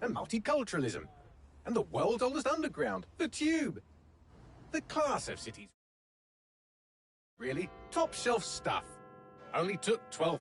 and multiculturalism. And the world's oldest underground, the Tube. The class of cities. Really, top shelf stuff. Only took 12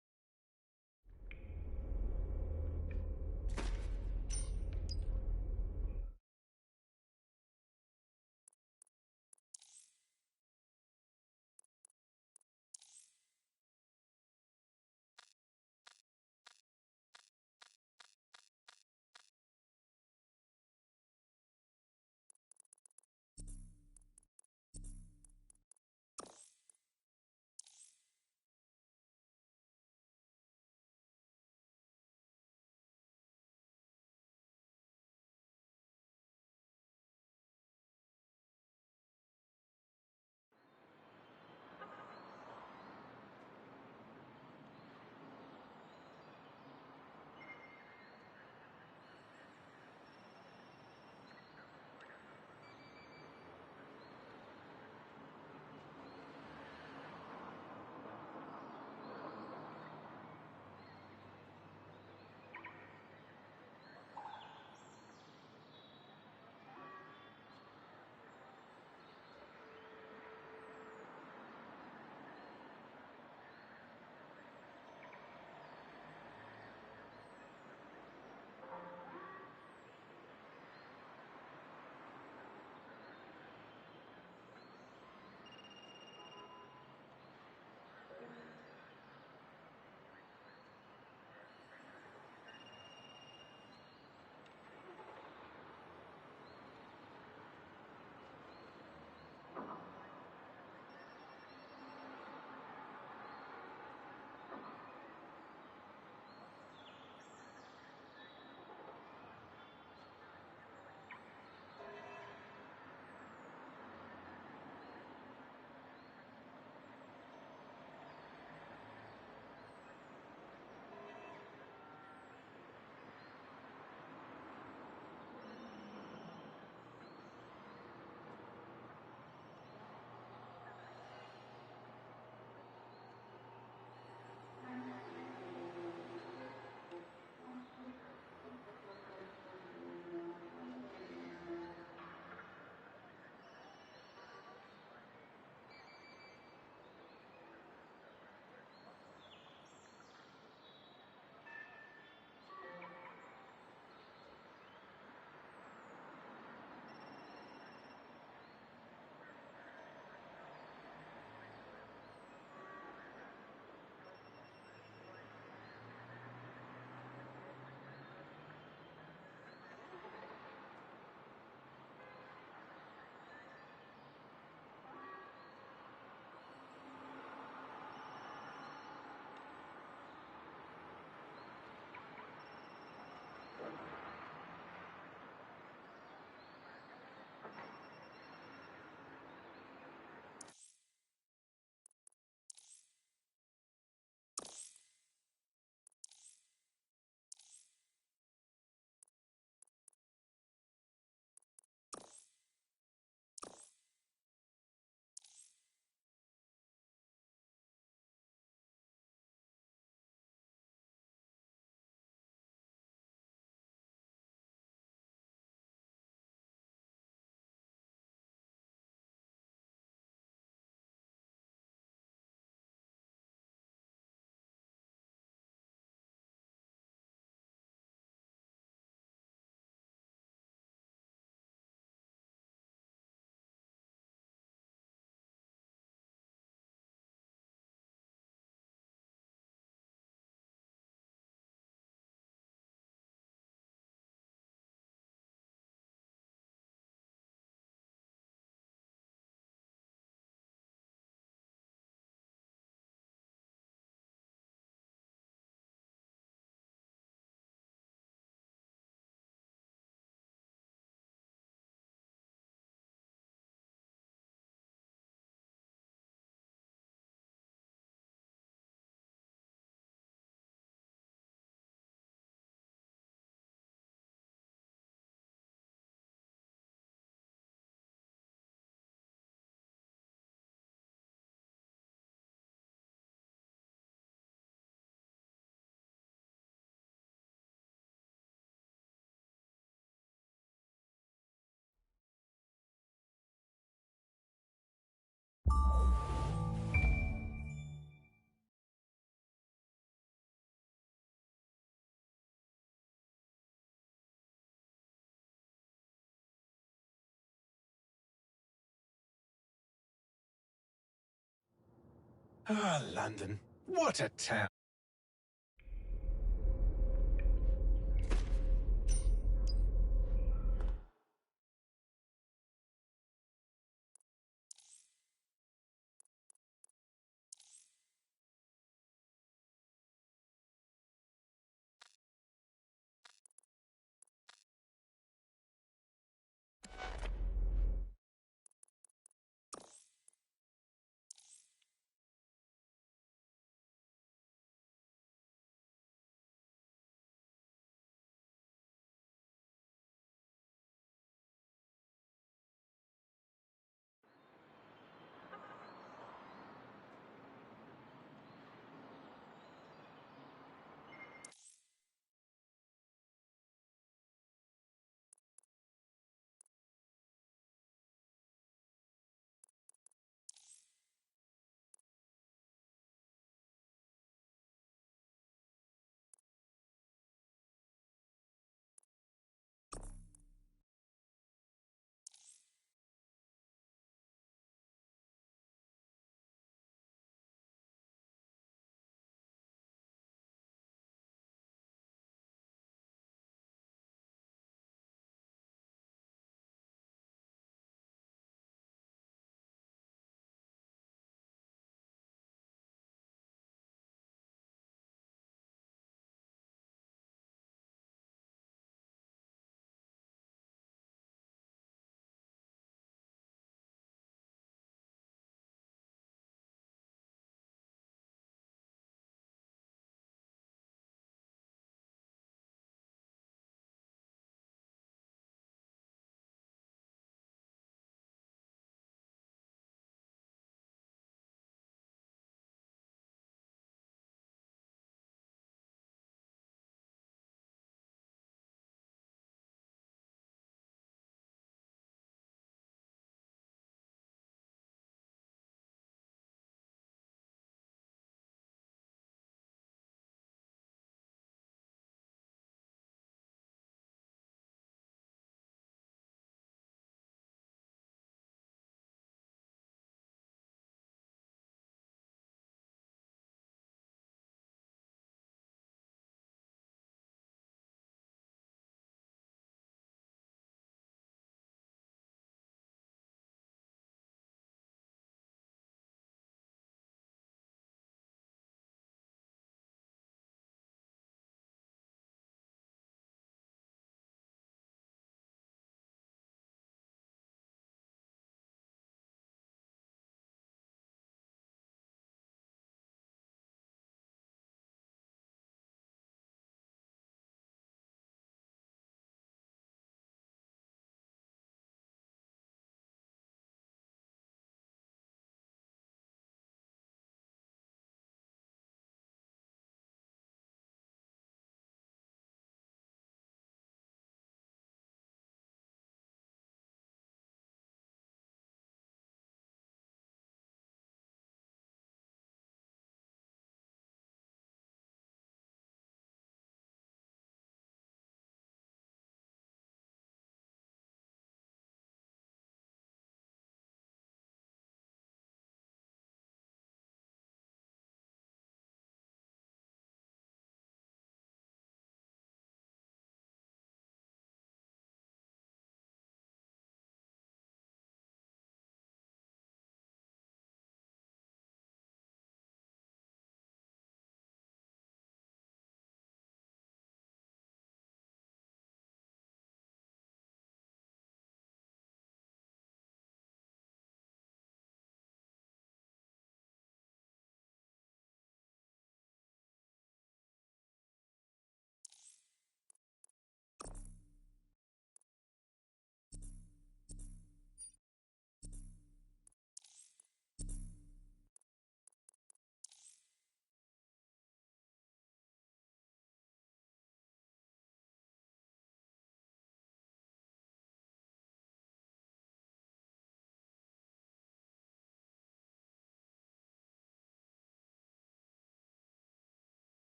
Ah, London. What a town.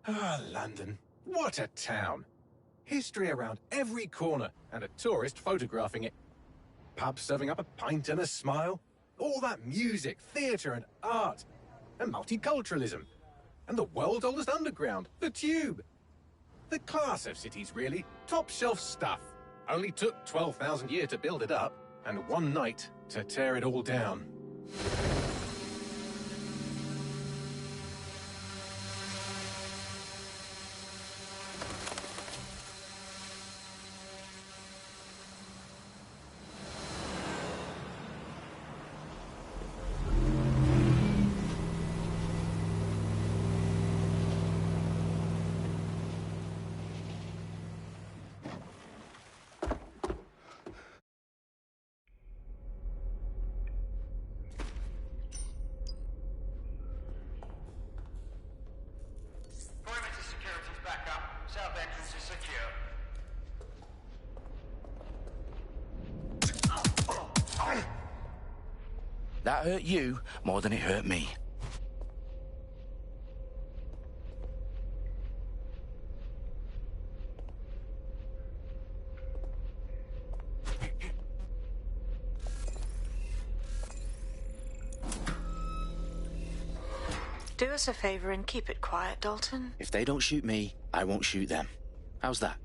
Ah, London. What a town. History around every corner, and a tourist photographing it. Pubs serving up a pint and a smile. All that music, theatre and art. And multiculturalism. And the world's oldest underground, the Tube. The class of cities, really. Top shelf stuff. Only took 12,000 years to build it up, and one night to tear it all down. That hurt you more than it hurt me. Do us a favor and keep it quiet, Dalton. If they don't shoot me, I won't shoot them. How's that?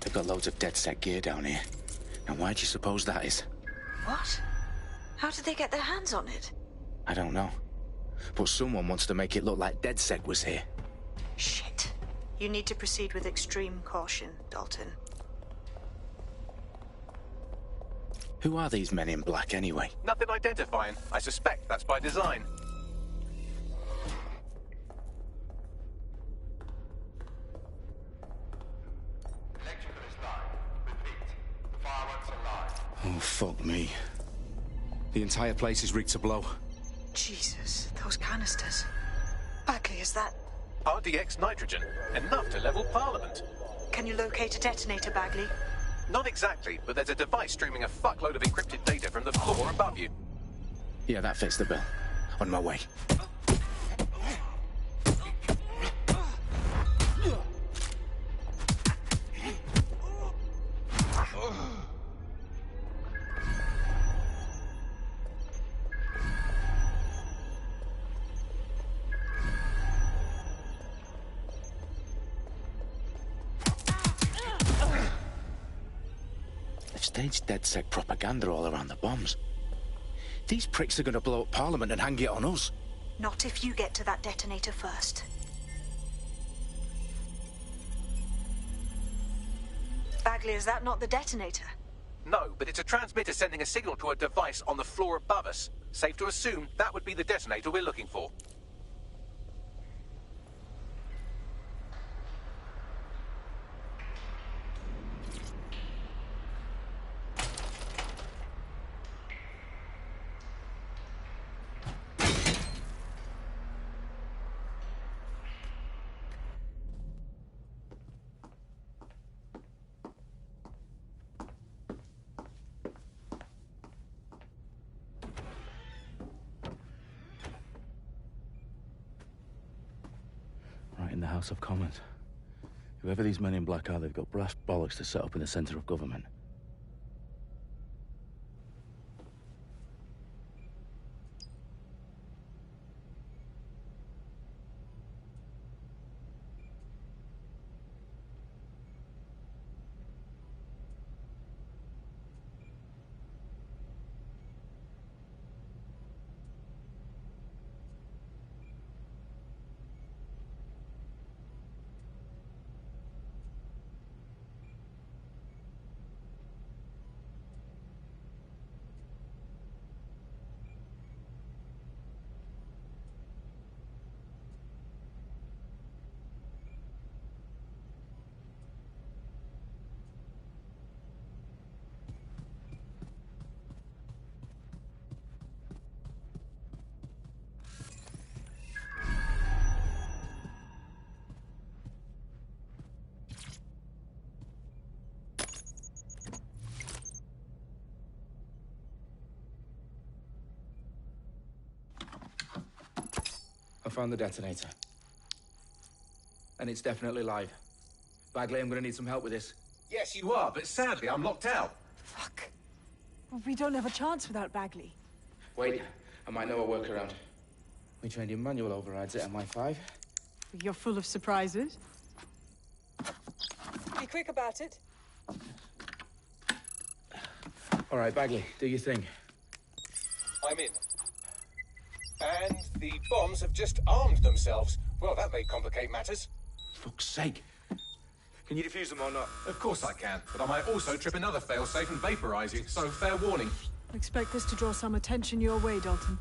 They've got loads of DedSec gear down here. And why do you suppose that is? What? How did they get their hands on it? I don't know. But someone wants to make it look like DedSec was here. Shit. You need to proceed with extreme caution, Dalton. Who are these men in black anyway? Nothing identifying. I suspect that's by design. Oh, fuck me. The entire place is rigged to blow. Jesus, those canisters. Bagley, is that... RDX nitrogen. Enough to level Parliament. Can you locate a detonator, Bagley? Not exactly, but there's a device streaming a fuckload of encrypted data from the floor above you. Yeah, that fits the bill. On my way. Staged DedSec propaganda all around the bombs. These pricks are going to blow up Parliament and hang it on us. Not if you get to that detonator first. Bagley, is that not the detonator? No, but it's a transmitter sending a signal to a device on the floor above us. Safe to assume that would be the detonator we're looking for. Right in the House of Commons. Whoever these men in black are, they've got brass bollocks to set up in the centre of government. I found the detonator. And it's definitely live. Bagley, I'm gonna need some help with this. Yes, you are, but sadly, I'm locked out. Fuck. We don't have a chance without Bagley. Wait, I might know a workaround. We trained in manual overrides at MI5. You're full of surprises. Be quick about it. All right, Bagley, do your thing. I'm in. And the bombs have just armed themselves. Well, that may complicate matters. Fuck's sake. Can you defuse them or not? Of course I can, but I might also trip another failsafe and vaporize you, so fair warning. Expect this to draw some attention your way, Dalton.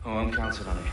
Oh, I'm counting on it.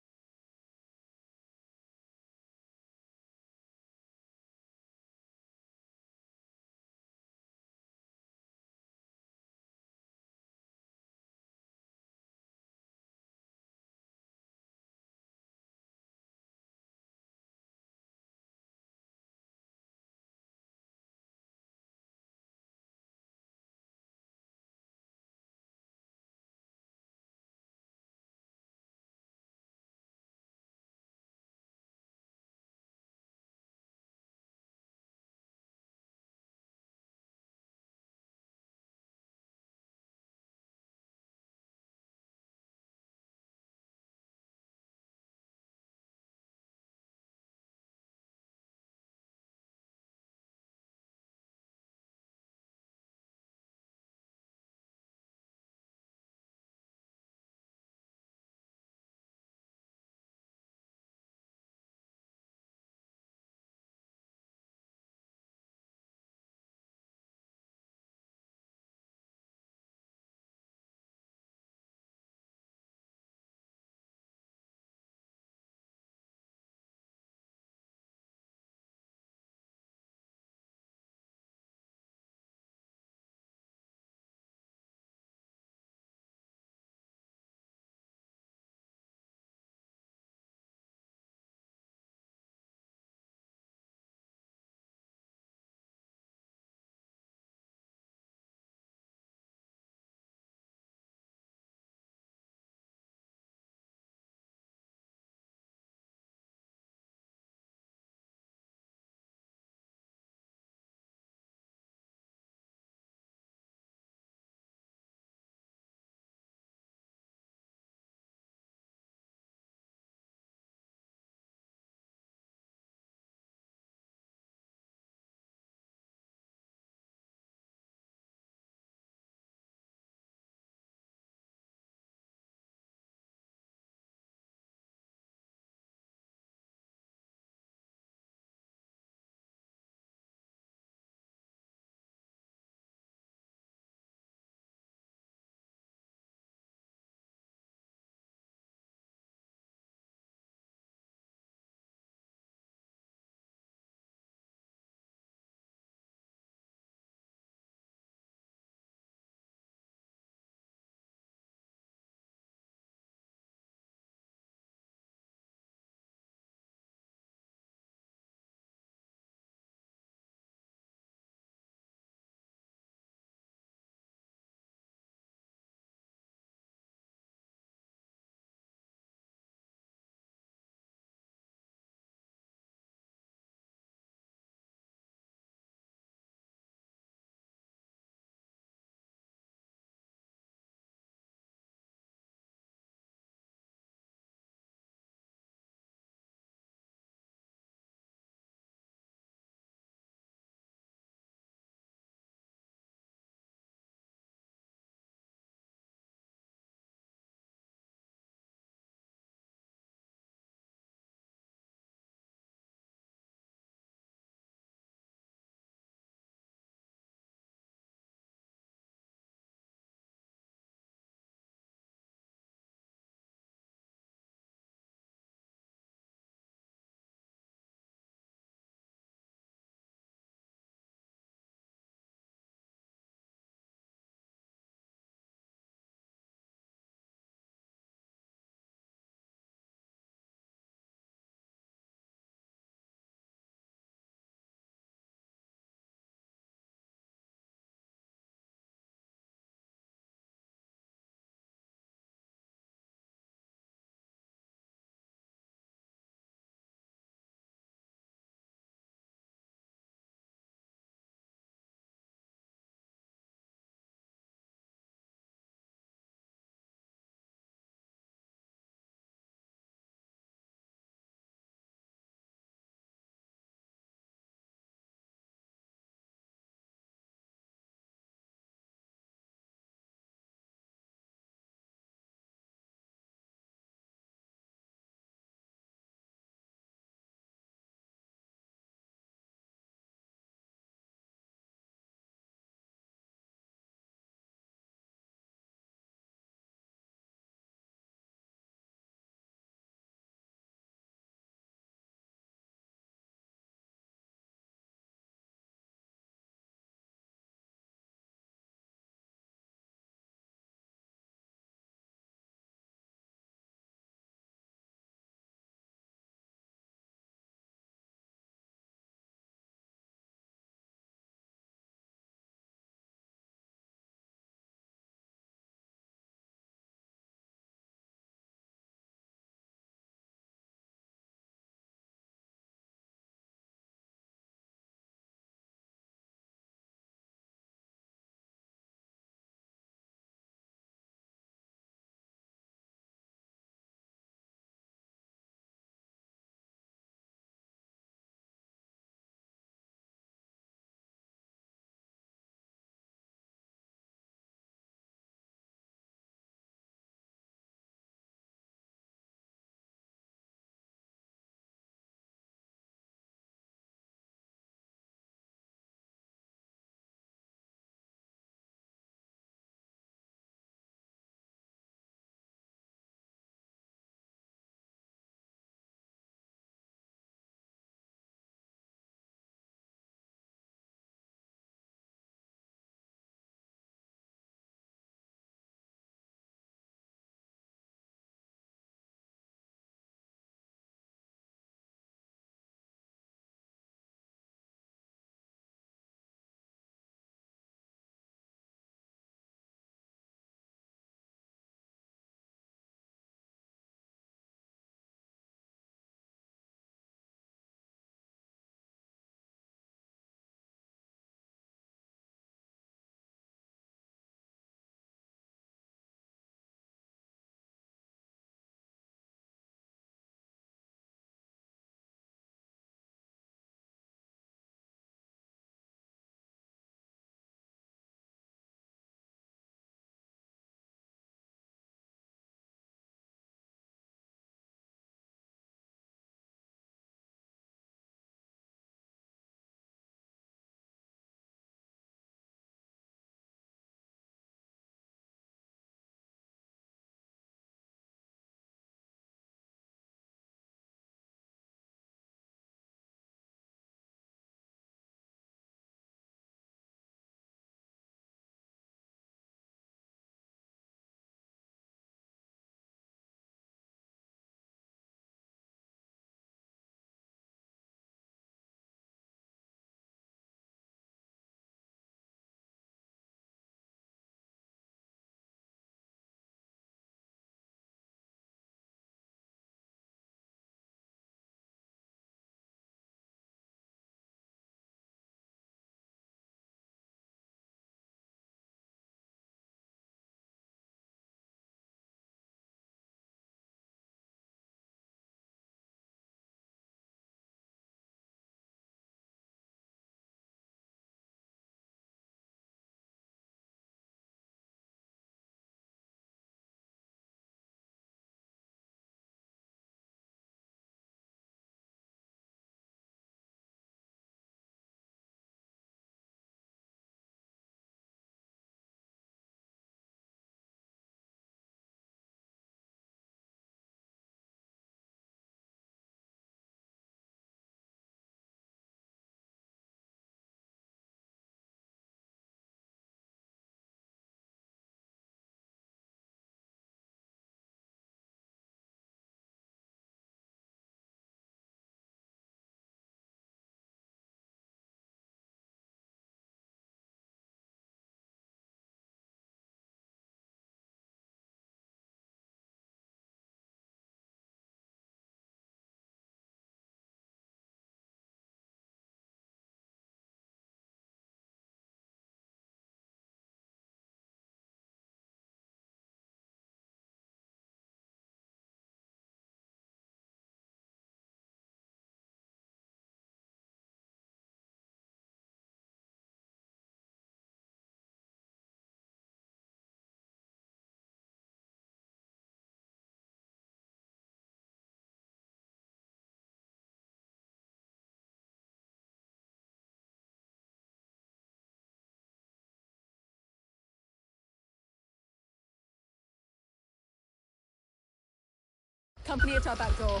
company at our back door.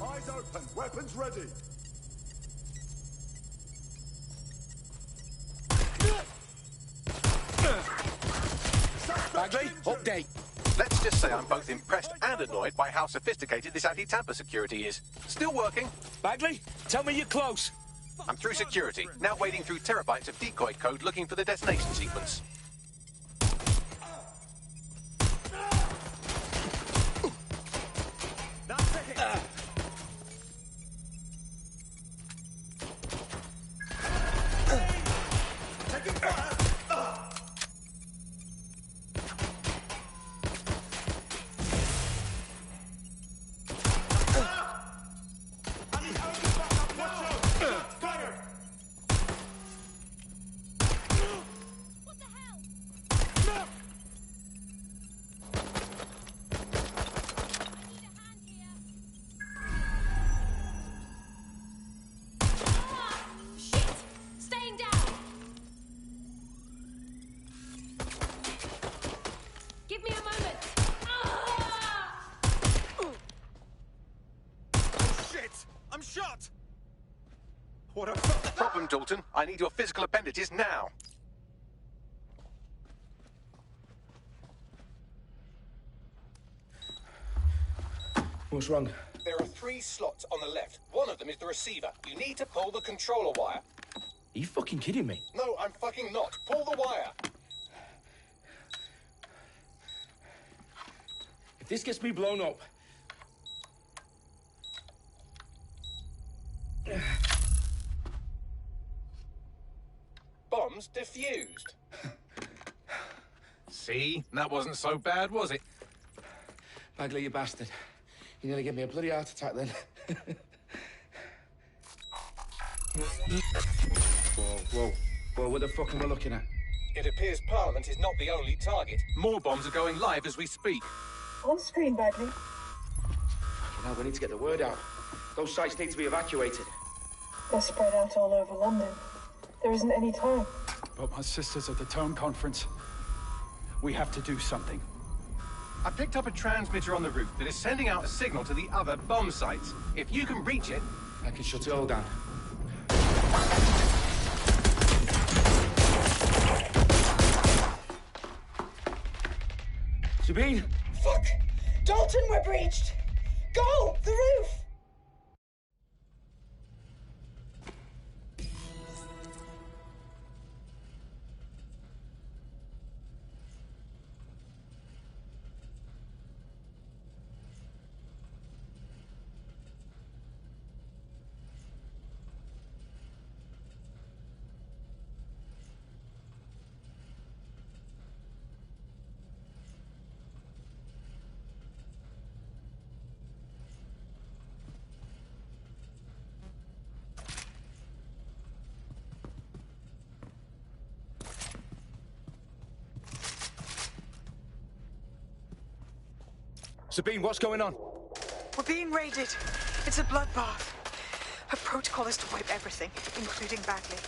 Eyes open, weapons ready. Bagley, update. Let's just say I'm both impressed and annoyed by how sophisticated this anti-tamper security is. Still working. Bagley, tell me you're close. I'm through security, now wading through terabytes of decoy code looking for the detonation sequence. I'm shot! What a problem, Dalton. I need your physical appendages now. What's wrong? There are 3 slots on the left. One of them is the receiver. You need to pull the controller wire. Are you fucking kidding me? No, I'm fucking not. Pull the wire. If this gets me blown up... Bombs defused. See? That wasn't so bad, was it? Bagley, you bastard. You nearly gave me a bloody heart attack then. Whoa, what the fuck am I looking at? It appears Parliament is not the only target. More bombs are going live as we speak. On screen, Bagley. Now we need to get the word out. Those sites need to be evacuated. They're spread out all over London. There isn't any time. But my sister's at the town conference. We have to do something. I picked up a transmitter on the roof that is sending out a signal to the other bomb sites. If you can reach it... I can shut it all down. Sabine? Fuck! Dalton, we're breached! Go! The roof! Sabine, what's going on? We're being raided. It's a bloodbath. Her protocol is to wipe everything, including Bagley.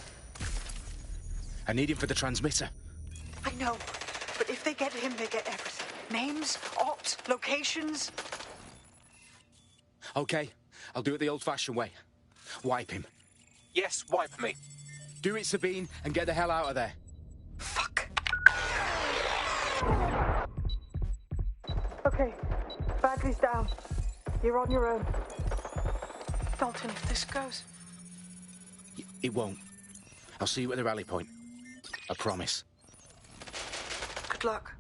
I need him for the transmitter. I know, but if they get him, they get everything. Names, ops, locations. Okay, I'll do it the old-fashioned way. Wipe him. Yes, wipe me. Do it, Sabine, and get the hell out of there. Fuck. Okay, Bagley's down. You're on your own. Dalton, if this goes... It won't. I'll see you at the rally point. I promise. Good luck.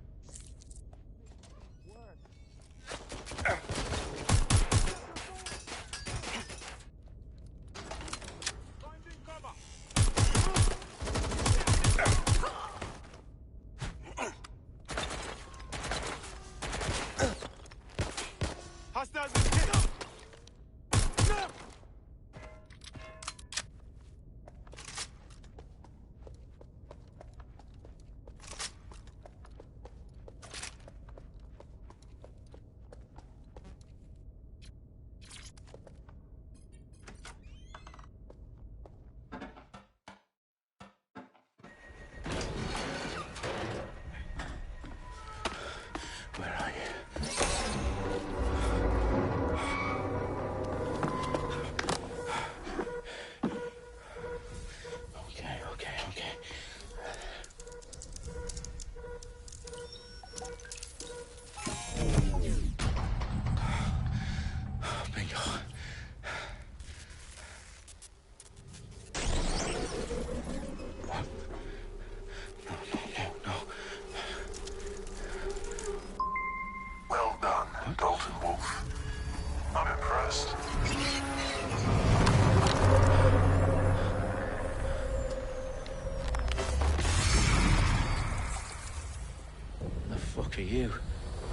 you?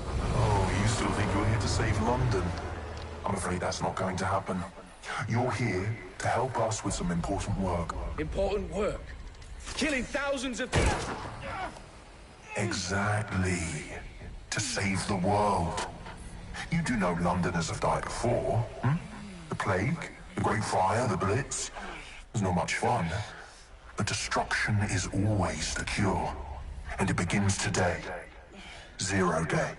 Oh, you still think you're here to save London? I'm afraid that's not going to happen. You're here to help us with some important work. Important work? Killing thousands of people? Exactly. To save the world. You do know Londoners have died before, hmm? The plague, the Great Fire, the Blitz. It's not much fun. But destruction is always the cure. And it begins today. 0 day.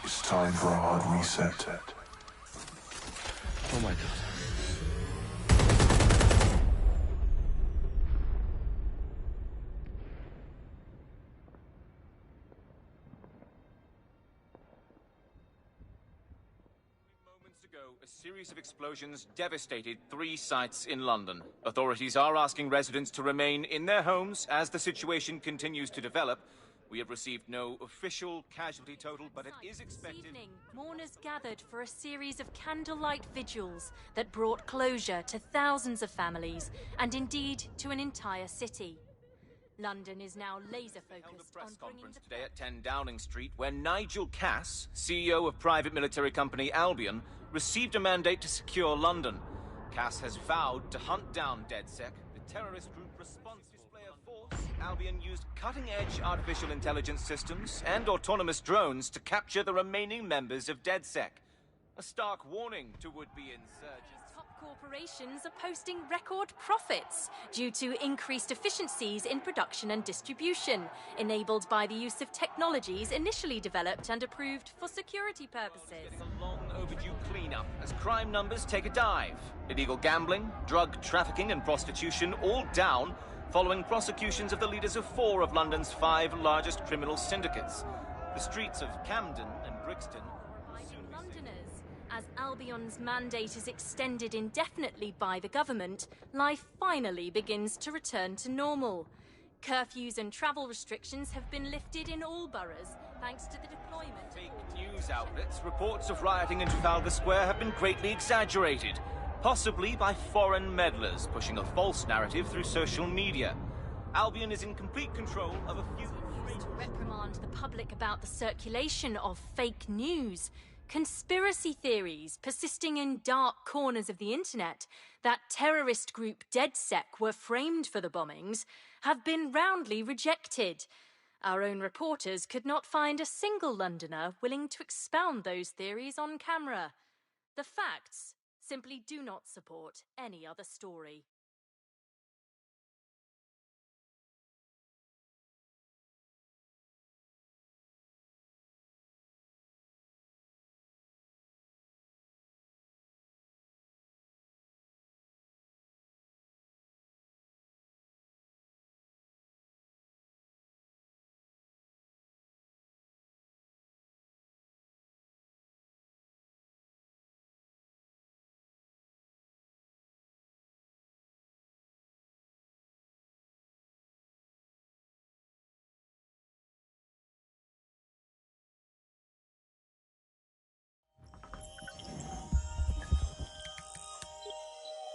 It's time for a hard reset. Oh my God. Moments ago, a series of explosions devastated 3 sites in London. Authorities are asking residents to remain in their homes as the situation continues to develop. We have received no official casualty total, but it is expected... This evening, mourners gathered for a series of candlelight vigils that brought closure to thousands of families, and indeed to an entire city. London is now laser-focused on bringing the... today at 10 Downing Street, where Nigel Cass, CEO of private military company Albion, received a mandate to secure London. Cass has vowed to hunt down DedSec, the terrorist group responsible. Albion used cutting-edge artificial intelligence systems and autonomous drones to capture the remaining members of DedSec. A stark warning to would-be insurgents. Top corporations are posting record profits due to increased efficiencies in production and distribution, enabled by the use of technologies initially developed and approved for security purposes. A long overdue cleanup as crime numbers take a dive. Illegal gambling, drug trafficking and prostitution all down, following prosecutions of the leaders of 4 of London's 5 largest criminal syndicates. The streets of Camden and Brixton... Londoners. As Albion's mandate is extended indefinitely by the government, life finally begins to return to normal. Curfews and travel restrictions have been lifted in all boroughs, thanks to the deployment... Fake news outlets, reports of rioting in Trafalgar Square have been greatly exaggerated. Possibly by foreign meddlers pushing a false narrative through social media. Albion is in complete control of a few... To reprimand the public about the circulation of fake news, conspiracy theories persisting in dark corners of the internet that terrorist group DedSec were framed for the bombings have been roundly rejected. Our own reporters could not find a single Londoner willing to expound those theories on camera. The facts simply do not support any other story.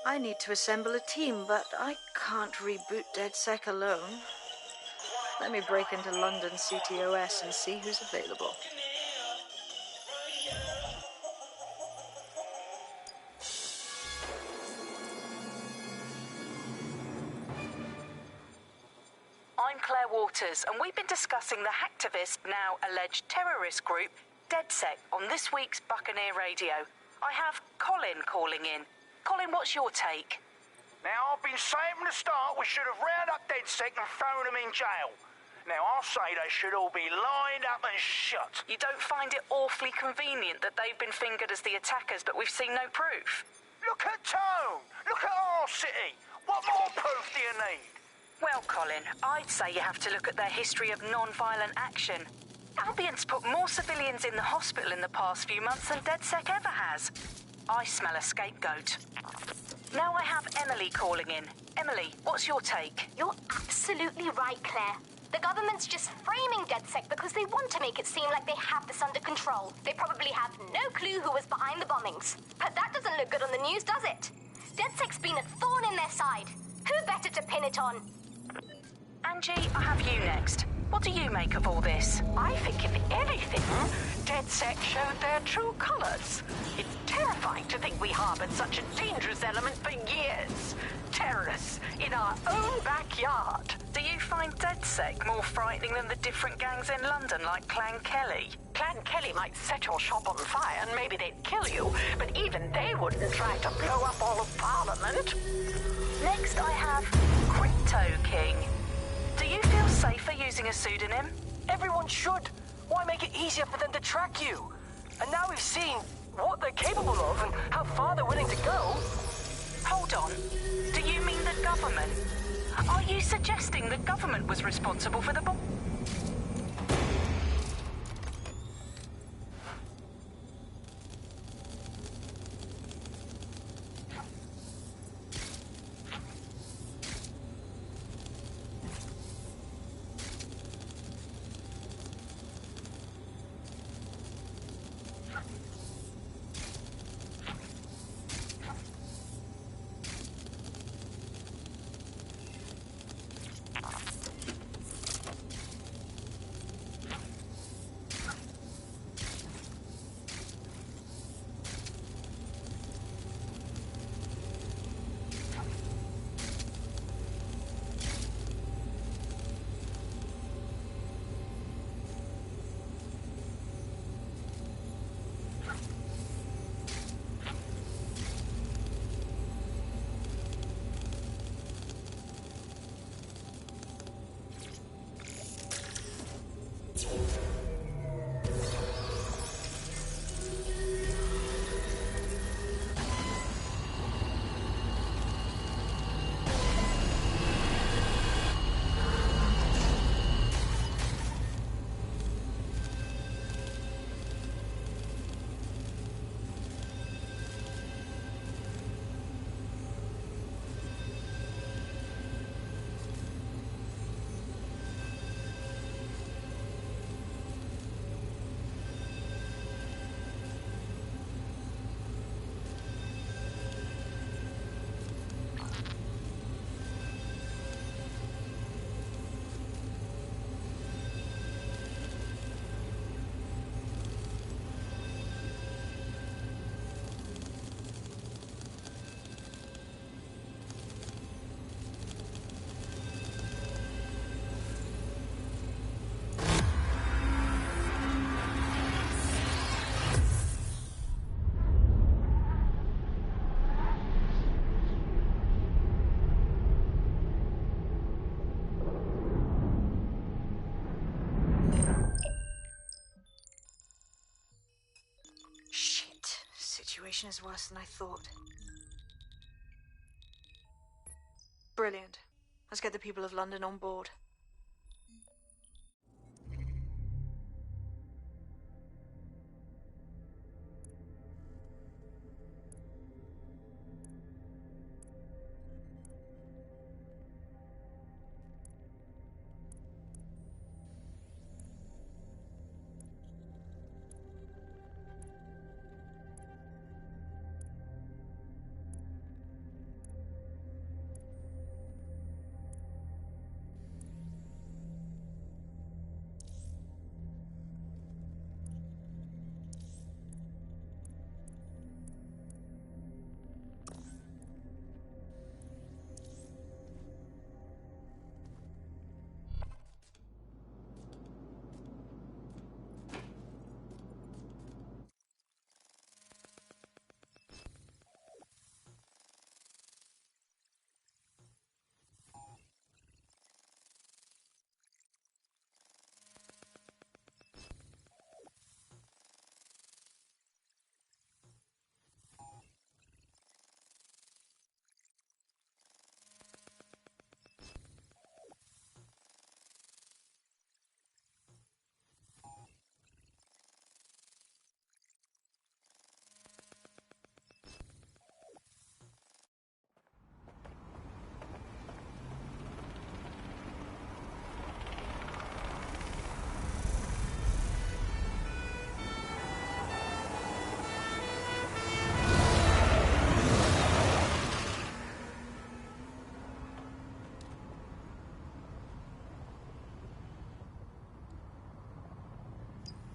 I need to assemble a team, but I can't reboot DedSec alone. Let me break into London CTOS and see who's available. I'm Claire Waters, and we've been discussing the hacktivist, now alleged terrorist group, DedSec, on this week's Buccaneer Radio. I have Colin calling in. Colin, what's your take? Now, I've been saying from the start we should have rounded up DedSec and thrown them in jail. Now, I'll say they should all be lined up and shot. You don't find it awfully convenient that they've been fingered as the attackers, but we've seen no proof? Look at Tone! Look at our city! What more proof do you need? Well, Colin, I'd say you have to look at their history of non-violent action. Albion's put more civilians in the hospital in the past few months than DedSec ever has. I smell a scapegoat. Now I have Emily calling in. Emily, what's your take? You're absolutely right, Claire. The government's just framing DedSec because they want to make it seem like they have this under control. They probably have no clue who was behind the bombings. But that doesn't look good on the news, does it? DedSec's been a thorn in their side. Who better to pin it on? Angie, I have you next. What do you make of all this? I think, if anything, DedSec showed their true colors. It's terrifying to think we harbored such a dangerous element for years. Terrorists in our own backyard. Do you find DedSec more frightening than the different gangs in London, like Clan Kelly? Clan Kelly might set your shop on fire and maybe they'd kill you, but even they wouldn't try to blow up all of Parliament. Next I have Crypto King. Do you feel safer using a pseudonym? Everyone should. Why make it easier for them to track you? And now we've seen what they're capable of and how far they're willing to go. Hold on. Do you mean the government? Are you suggesting the government was responsible for the bomb? Situation is worse than I thought. Brilliant. Let's get the people of London on board.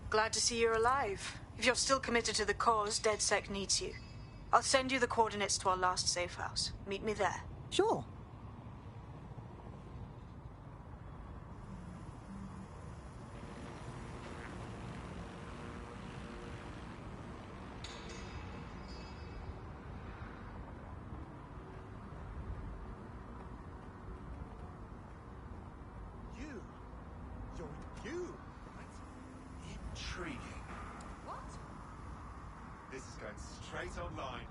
Glad to see you're alive. If you're still committed to the cause, DedSec needs you. I'll send you the coordinates to our last safe house. Meet me there. Sure. You? Intriguing. What? This is going straight online.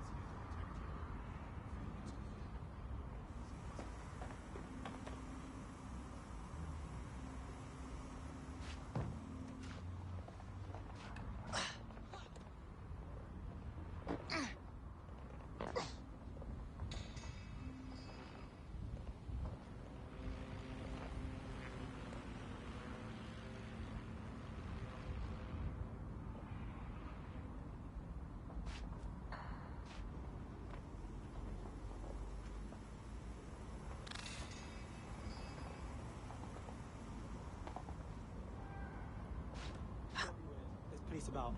Police about.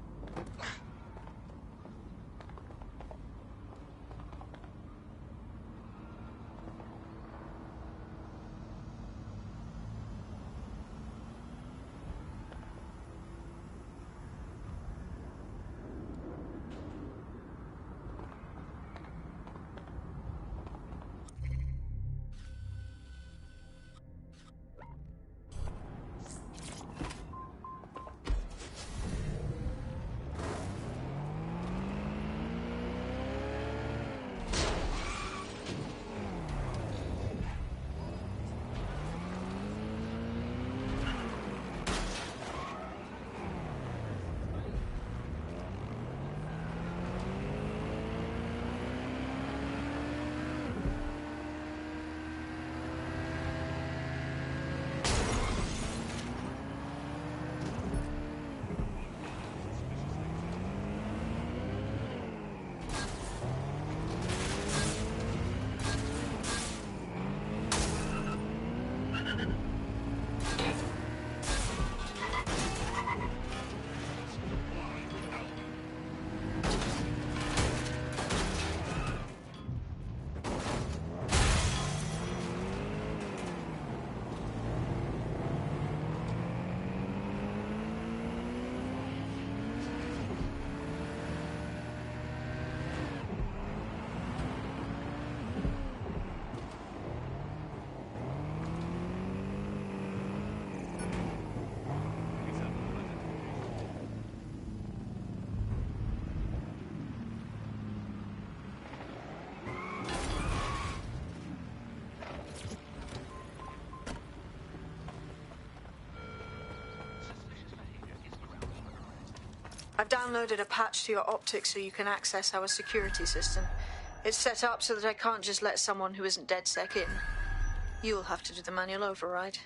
I've downloaded a patch to your optics so you can access our security system. It's set up so that I can't just let someone who isn't DedSec in. You'll have to do the manual override.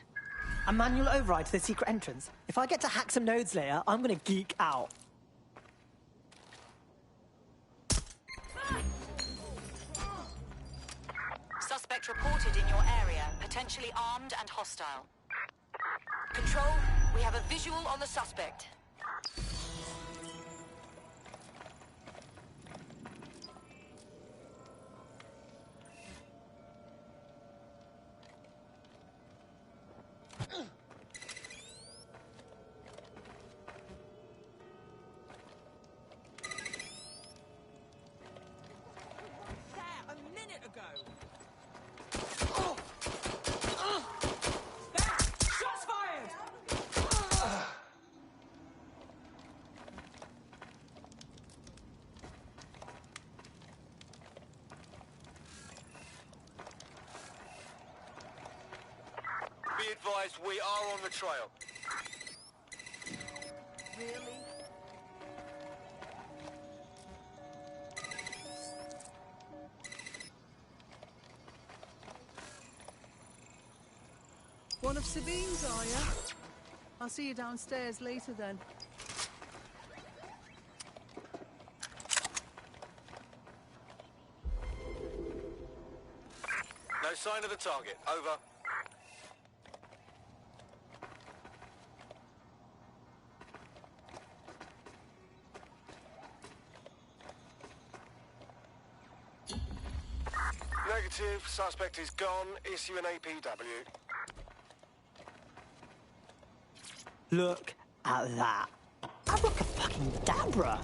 A manual override to the secret entrance? If I get to hack some nodes later, I'm gonna geek out. Suspect reported in your area, potentially armed and hostile. Control, we have a visual on the suspect. Be advised, we are on the trail. Really? One of Sabine's, are you? I'll see you downstairs later then. No sign of the target. Over. Negative. Suspect is gone. Issue an APW. Look at that. Abracadabra.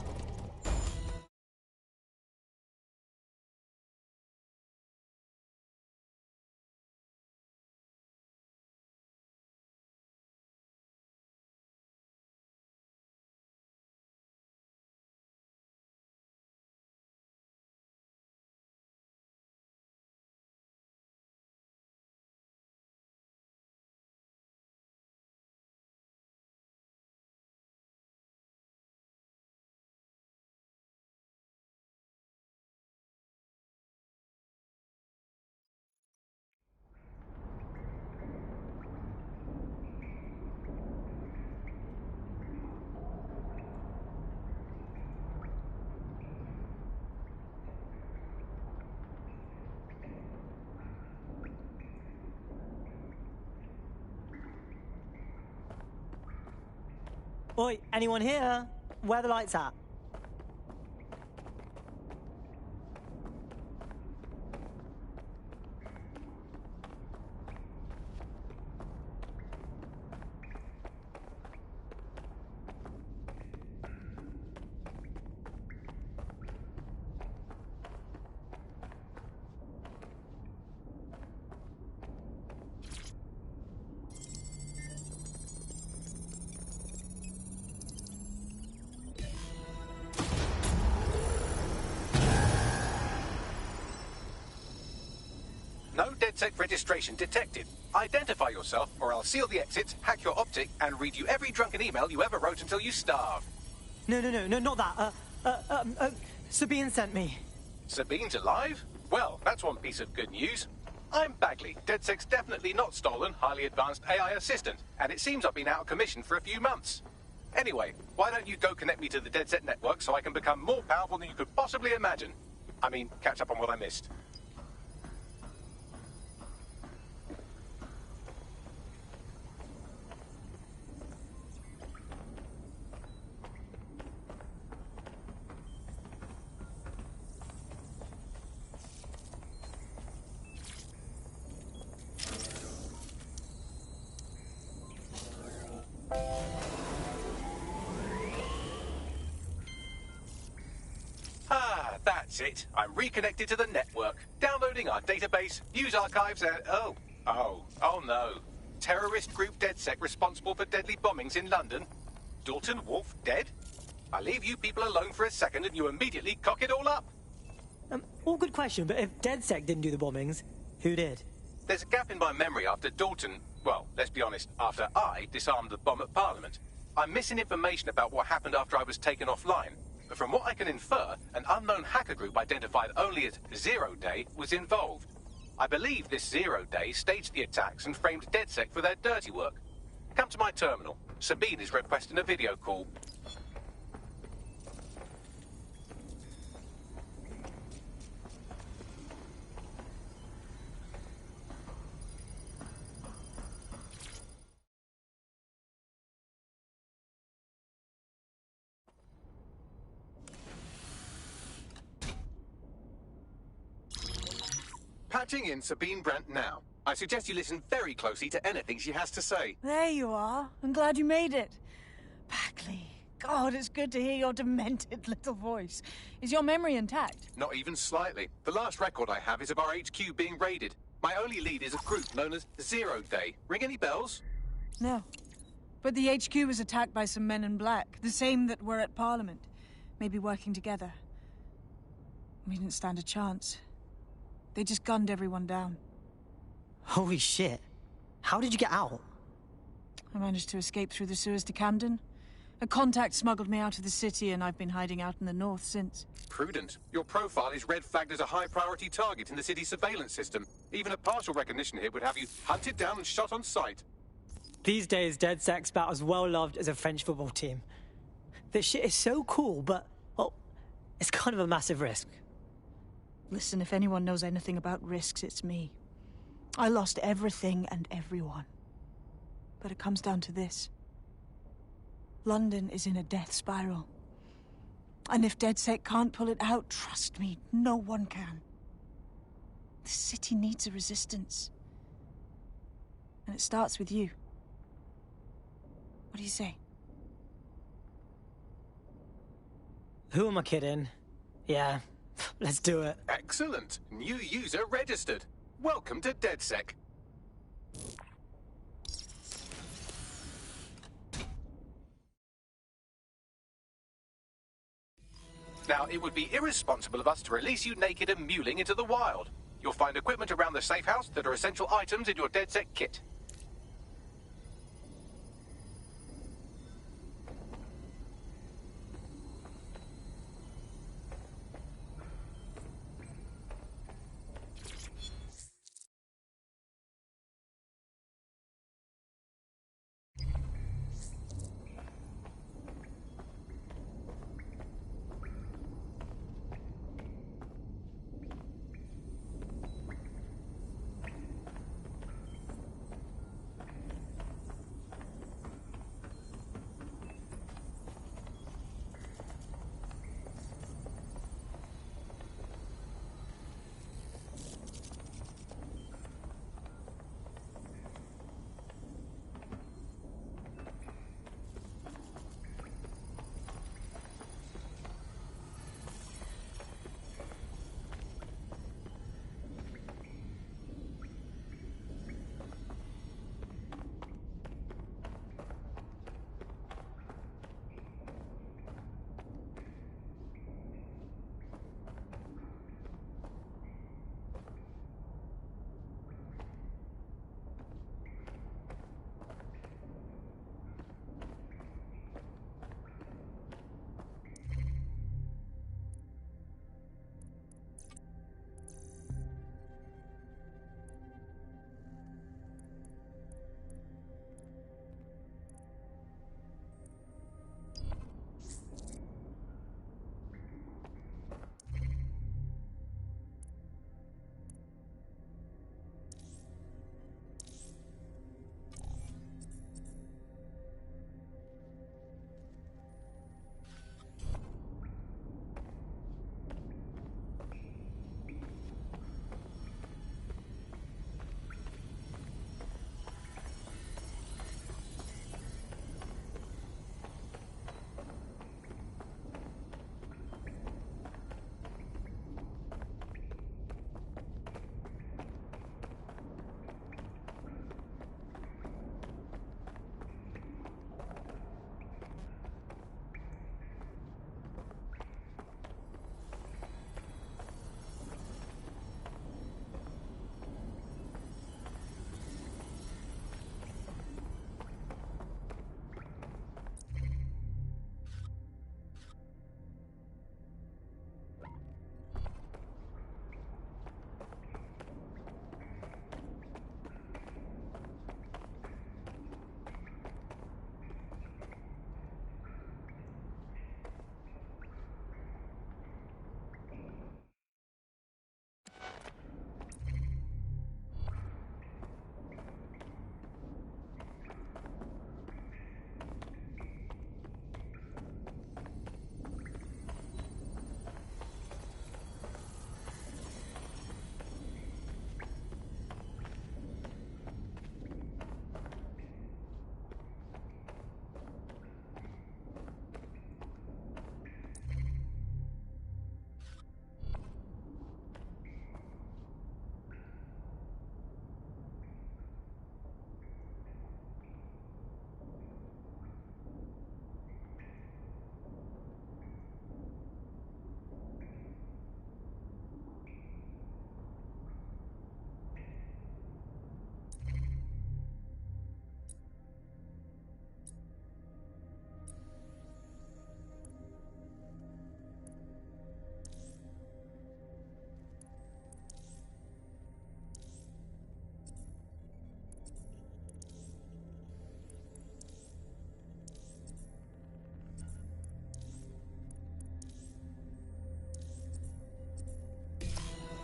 Oi, anyone here? Where are the lights at? No DedSec registration detected. Identify yourself, or I'll seal the exits, hack your optic, and read you every drunken email you ever wrote until you starve. No, not that. Sabine sent me. Sabine's alive? Well, that's one piece of good news. I'm Bagley, DedSec's definitely not stolen, highly advanced AI assistant, and it seems I've been out of commission for a few months. Anyway, why don't you go connect me to the DedSec network so I can become more powerful than you could possibly imagine? I mean, catch up on what I missed. That's it. I'm reconnected to the network, downloading our database, news archives, and oh no. Terrorist group DedSec responsible for deadly bombings in London. Dalton Wolf dead? I leave you people alone for a second and you immediately cock it all up. All good question, but if DedSec didn't do the bombings, who did? There's a gap in my memory after Dalton, well, let's be honest, after I disarmed the bomb at Parliament. I'm missing information about what happened after I was taken offline. But from what I can infer, an unknown hacker group identified only as Zero Day was involved. I believe this 0 Day staged the attacks and framed DedSec for their dirty work. Come to my terminal. Sabine is requesting a video call. Patching in Sabine Brandt now. I suggest you listen very closely to anything she has to say. There you are. I'm glad you made it. Bagley. God, it's good to hear your demented little voice. Is your memory intact? Not even slightly. The last record I have is of our HQ being raided. My only lead is a group known as 0 Day. Ring any bells? No. But the HQ was attacked by some men in black, the same that were at Parliament. Maybe working together. We didn't stand a chance. They just gunned everyone down. Holy shit. How did you get out? I managed to escape through the sewers to Camden. A contact smuggled me out of the city, and I've been hiding out in the north since. Prudent. Your profile is red flagged as a high-priority target in the city's surveillance system. Even a partial recognition hit would have you hunted down and shot on sight. These days, DedSec's about as well loved as a French football team. This shit is so cool, but, well, it's kind of a massive risk. Listen, if anyone knows anything about risks, it's me. I lost everything and everyone. But it comes down to this. London is in a death spiral. And if DedSec can't pull it out, trust me, no one can. The city needs a resistance. And it starts with you. What do you say? Who am I kidding? Yeah, let's do it. Excellent. New user registered. Welcome to DedSec. Now, it would be irresponsible of us to release you naked and mewling into the wild. You'll find equipment around the safe house that are essential items in your DedSec kit.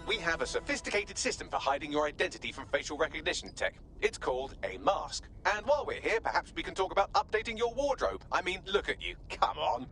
We have a sophisticated system for hiding your identity from facial recognition tech. It's called a mask. And while we're here, perhaps we can talk about updating your wardrobe. I mean, look at you. Come on.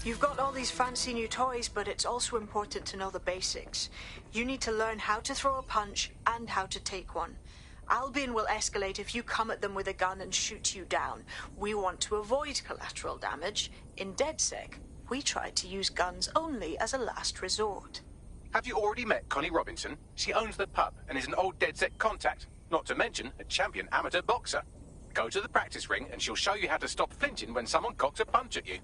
You've got all these fancy new toys, but it's also important to know the basics. You need to learn how to throw a punch and how to take one. Albion will escalate if you come at them with a gun and shoot you down. We want to avoid collateral damage. In DedSec, we try to use guns only as a last resort. Have you already met Connie Robinson? She owns the pub and is an old DedSec contact, not to mention a champion amateur boxer. Go to the practice ring and she'll show you how to stop flinching when someone cocks a punch at you.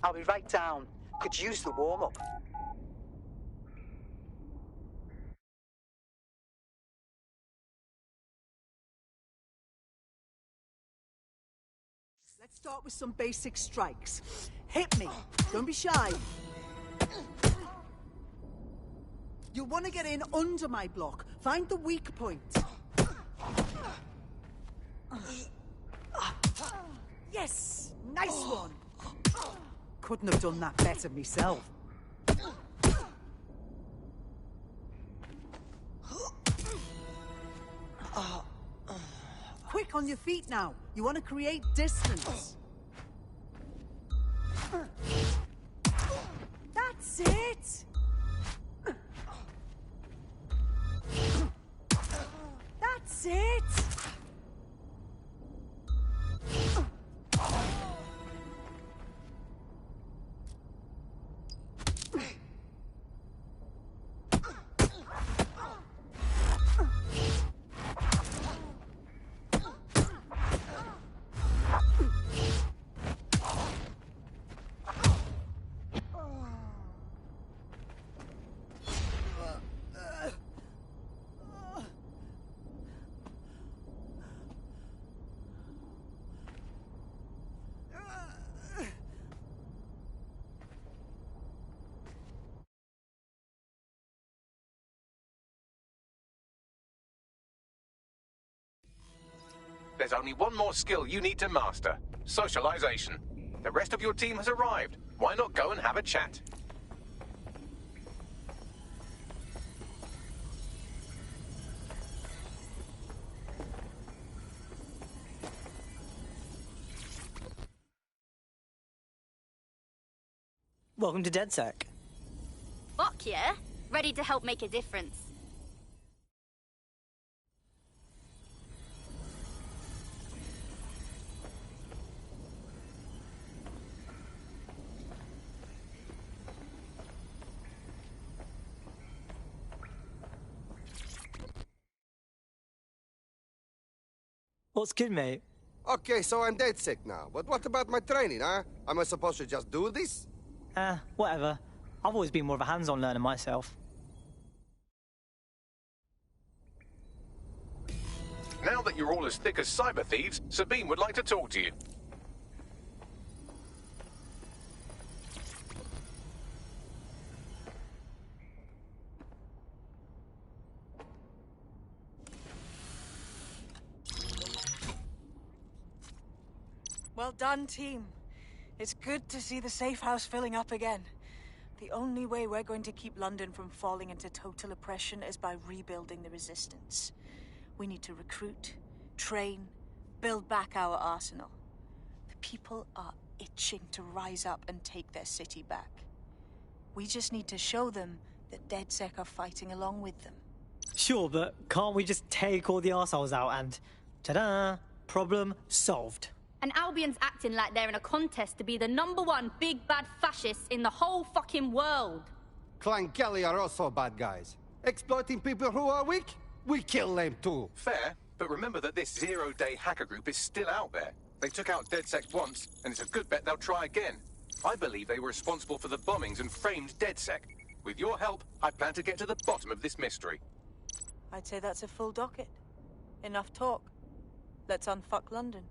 I'll be right down. Could use the warm-up. Let's start with some basic strikes. Hit me. Don't be shy. You'll want to get in under my block. Find the weak point. Yes! Nice one! Couldn't have done that better myself. Quick on your feet now. You want to create distance. That's it! That's it! There's only one more skill you need to master. Socialization. The rest of your team has arrived. Why not go and have a chat? Welcome to DedSec. Fuck yeah. Ready to help make a difference. What's good, mate? Okay, so I'm DedSec now. But what about my training, huh? Am I supposed to just do this? Whatever. I've always been more of a hands-on learner myself. Now that you're all as thick as cyber thieves, Sabine would like to talk to you. Well done, team. It's good to see the safe house filling up again. The only way we're going to keep London from falling into total oppression is by rebuilding the resistance. We need to recruit, train, build back our arsenal. The people are itching to rise up and take their city back. We just need to show them that DedSec are fighting along with them. Sure, but can't we just take all the arseholes out and... ta-da! Problem solved. And Albion's acting like they're in a contest to be the #1 big bad fascists in the whole fucking world. Clan Kelly are also bad guys. Exploiting people who are weak? We kill them too. Fair, but remember that this zero-day hacker group is still out there. They took out DedSec once, and it's a good bet they'll try again. I believe they were responsible for the bombings and framed DedSec. With your help, I plan to get to the bottom of this mystery. I'd say that's a full docket. Enough talk. Let's unfuck London.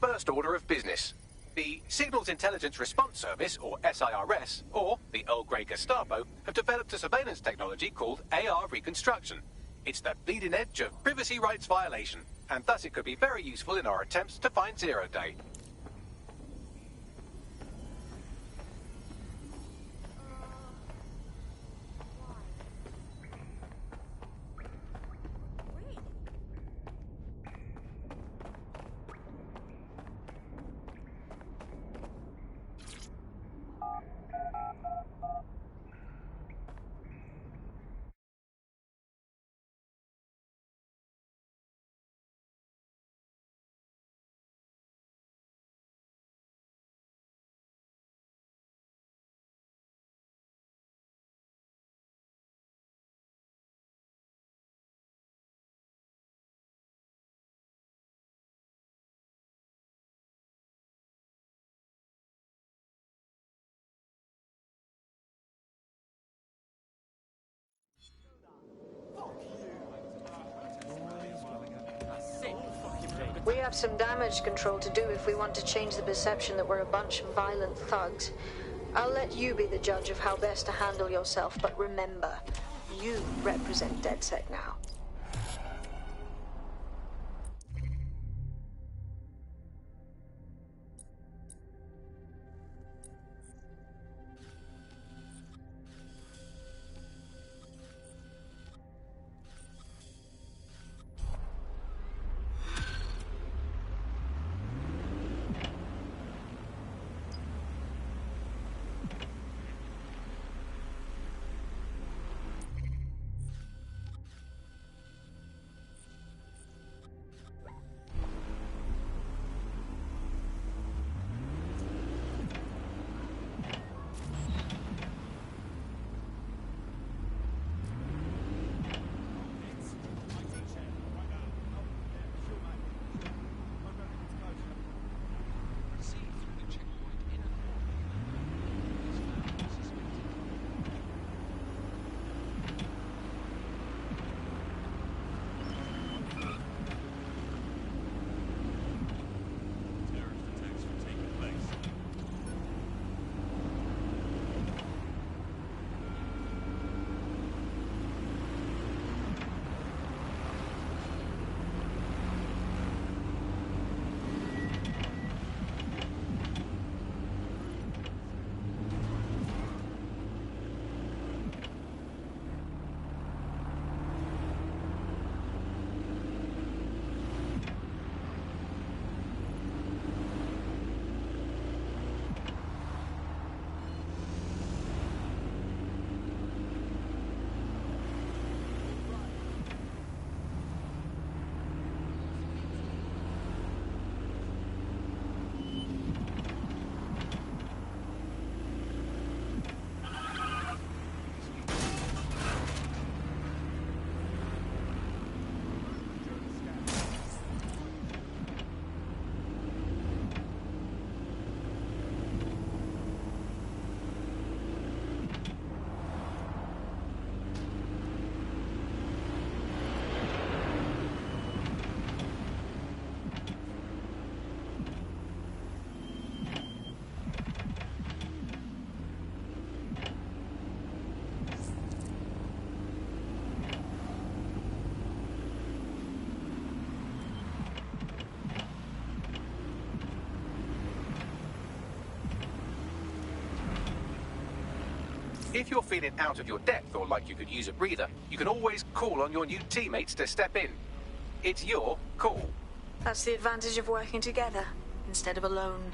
First order of business. The Signals Intelligence Response Service, or SIRS, or the Earl Grey Gestapo, have developed a surveillance technology called AR reconstruction. It's the bleeding edge of privacy rights violation. and thus it could be very useful in our attempts to find Zero Day. We have some damage control to do if we want to change the perception that we're a bunch of violent thugs. I'll let you be the judge of how best to handle yourself, but remember, you represent DedSec now. If you're feeling out of your depth or like you could use a breather, you can always call on your new teammates to step in. It's your call. That's the advantage of working together instead of alone.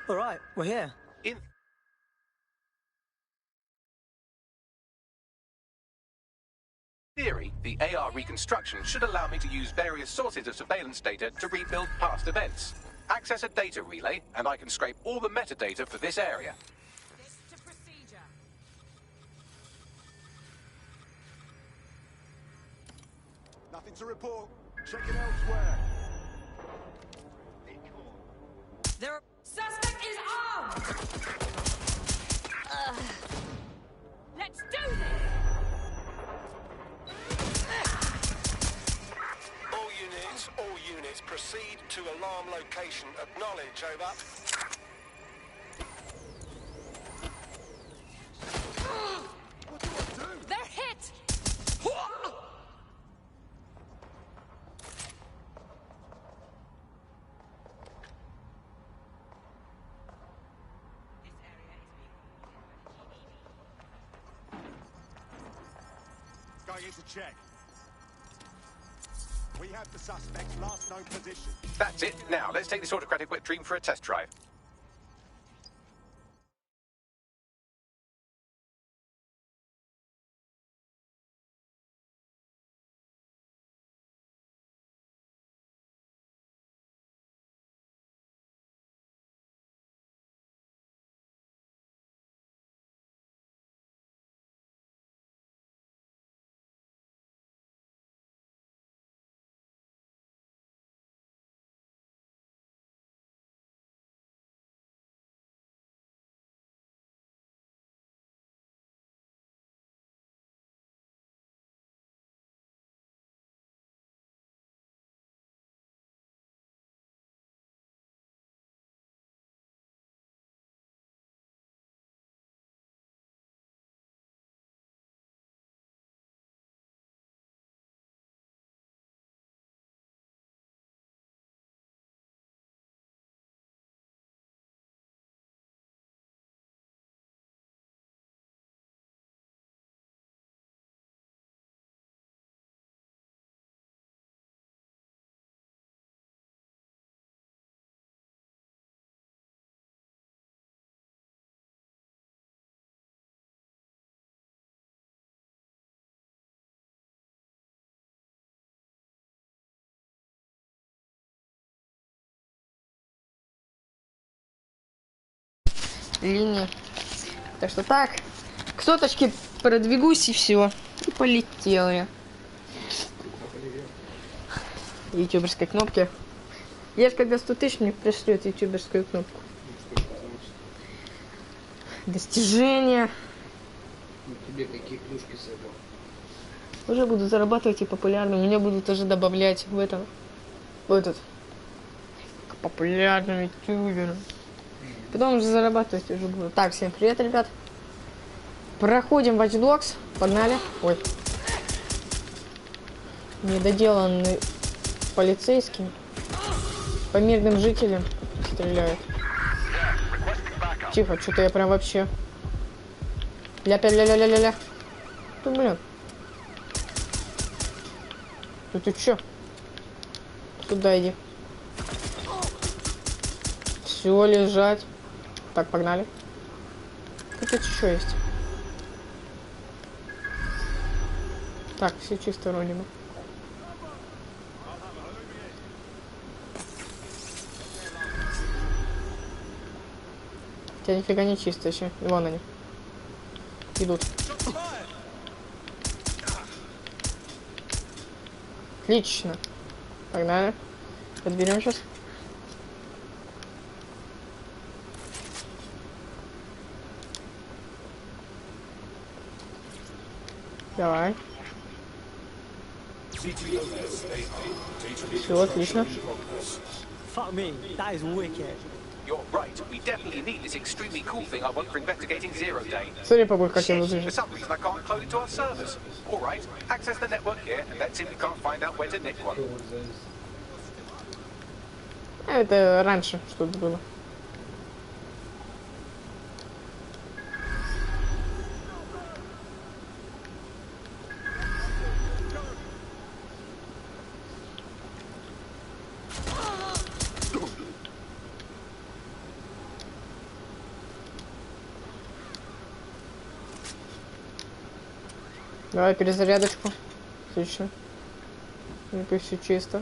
All right, we're here. In theory, The AR reconstruction should allow me to use various sources of surveillance data to rebuild past events. Access a data relay, and I can scrape all the metadata for this area. Nothing to report. Check it elsewhere. Their suspect is armed! Let's do this! All units, proceed to alarm location. Acknowledge, over. What do I do? They're hit! Going into check. We have the suspect's last known position. That's it. Now, let's take this autocratic wet dream for a test drive. Линии. Так что так, к соточке продвигусь и все. И полетел я. Ютуберской кнопки. Я же когда 100 тысяч мне пришлет ютуберскую кнопку. Достижения. Тебе какие плюшки с этого? Уже буду зарабатывать и популярно. Меня будут уже добавлять в этом. В этот. К популярным ютуберам. Потом уже зарабатывать уже буду. Так, всем привет, ребят. Проходим Watch Dogs. Погнали. Ой. Недоделанный полицейский. По мирным жителям стреляют. Тихо, что-то я прям вообще... Ля-ля-ля-ля-ля-ля. Ты, блин. Ты чё? Сюда иди. Все, лежать. Так, погнали. Тут еще есть. Так, все чисто вроде бы. Хотя нифига не чисто еще. Вон они. Идут. Отлично. Погнали. Подберем сейчас. Давай. Все, отлично. Fuck me, that is wicked. You're right. We definitely need this extremely cool thing I want for investigating Zero Day. Смотри, погодь, как я выгляжу. For some reason I can't clone it to our servers. All right, access the network here, and let's see if we can't find out where to nick one. Это раньше что-то было. Давай перезарядочку. отлично. Ну-ка, все чисто.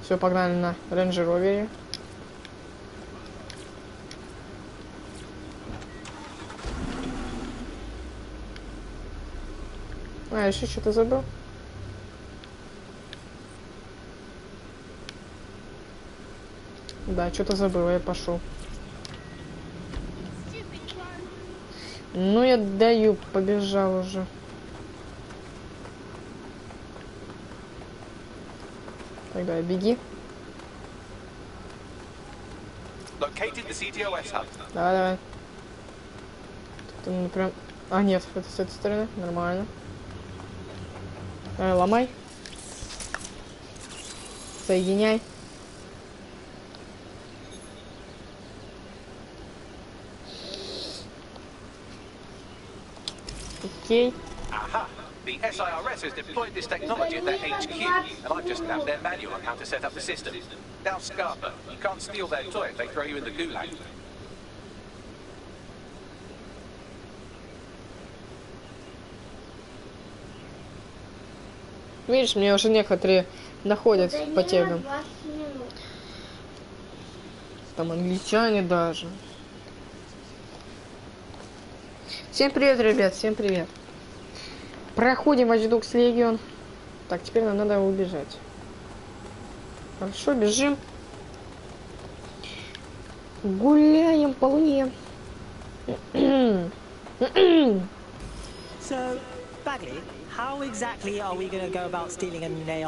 Все, погнали на рейндж-ровере. А, еще что-то забыл. Да, что-то забыл, я пошел. Ну, я даю, побежал уже. Тогда беги. Давай, давай. Тут, прям... А, нет, это с этой стороны. Нормально. Давай, ломай. Соединяй. Окей. The SIRS has deployed this technology at their HQ, and I've just nabbed their manual on how to set up the system. Now, Scarpa, you can't steal their toy if they throw you in the gulag. Видишь, мне уже некоторые находят по тегам. Там англичане даже. Всем привет, ребят, всем привет. Проходим Watch Dogs Legion. Так, теперь нам надо убежать. Хорошо, бежим. Гуляем по луне.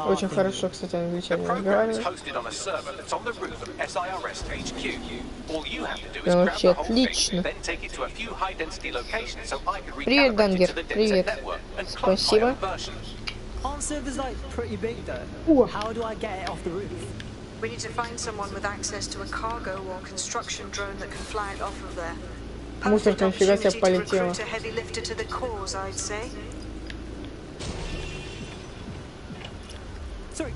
Очень хорошо, кстати, англичане разговаривают. Да, вообще отлично. Привет, Дангер. Привет. Спасибо. We need to find someone with access to a cargo or construction drone that can fly it off of there. Мусорка нифига себе полетела. A heavy lifter to the cause, I'd say. Sorry.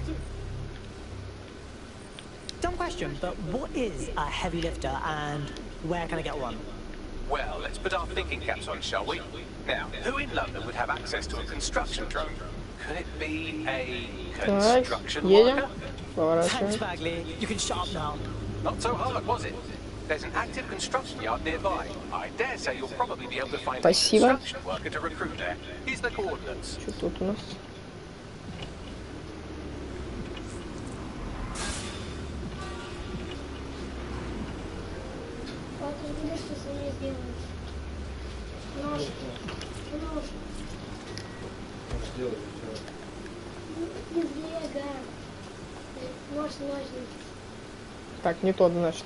Dumb question, but what is a heavy lifter and where can I get one? Well, let's put our thinking caps on, shall we? Now, who in London would have access to a construction drone? Could it be a construction worker? Thanks, Bagley. You can shut up now. Not so hard, was it? There's an active construction yard nearby. I dare say you'll probably be able to find a construction worker to recruit there. Here's the coordinates. Что тут у нас? Так, не тот, значит.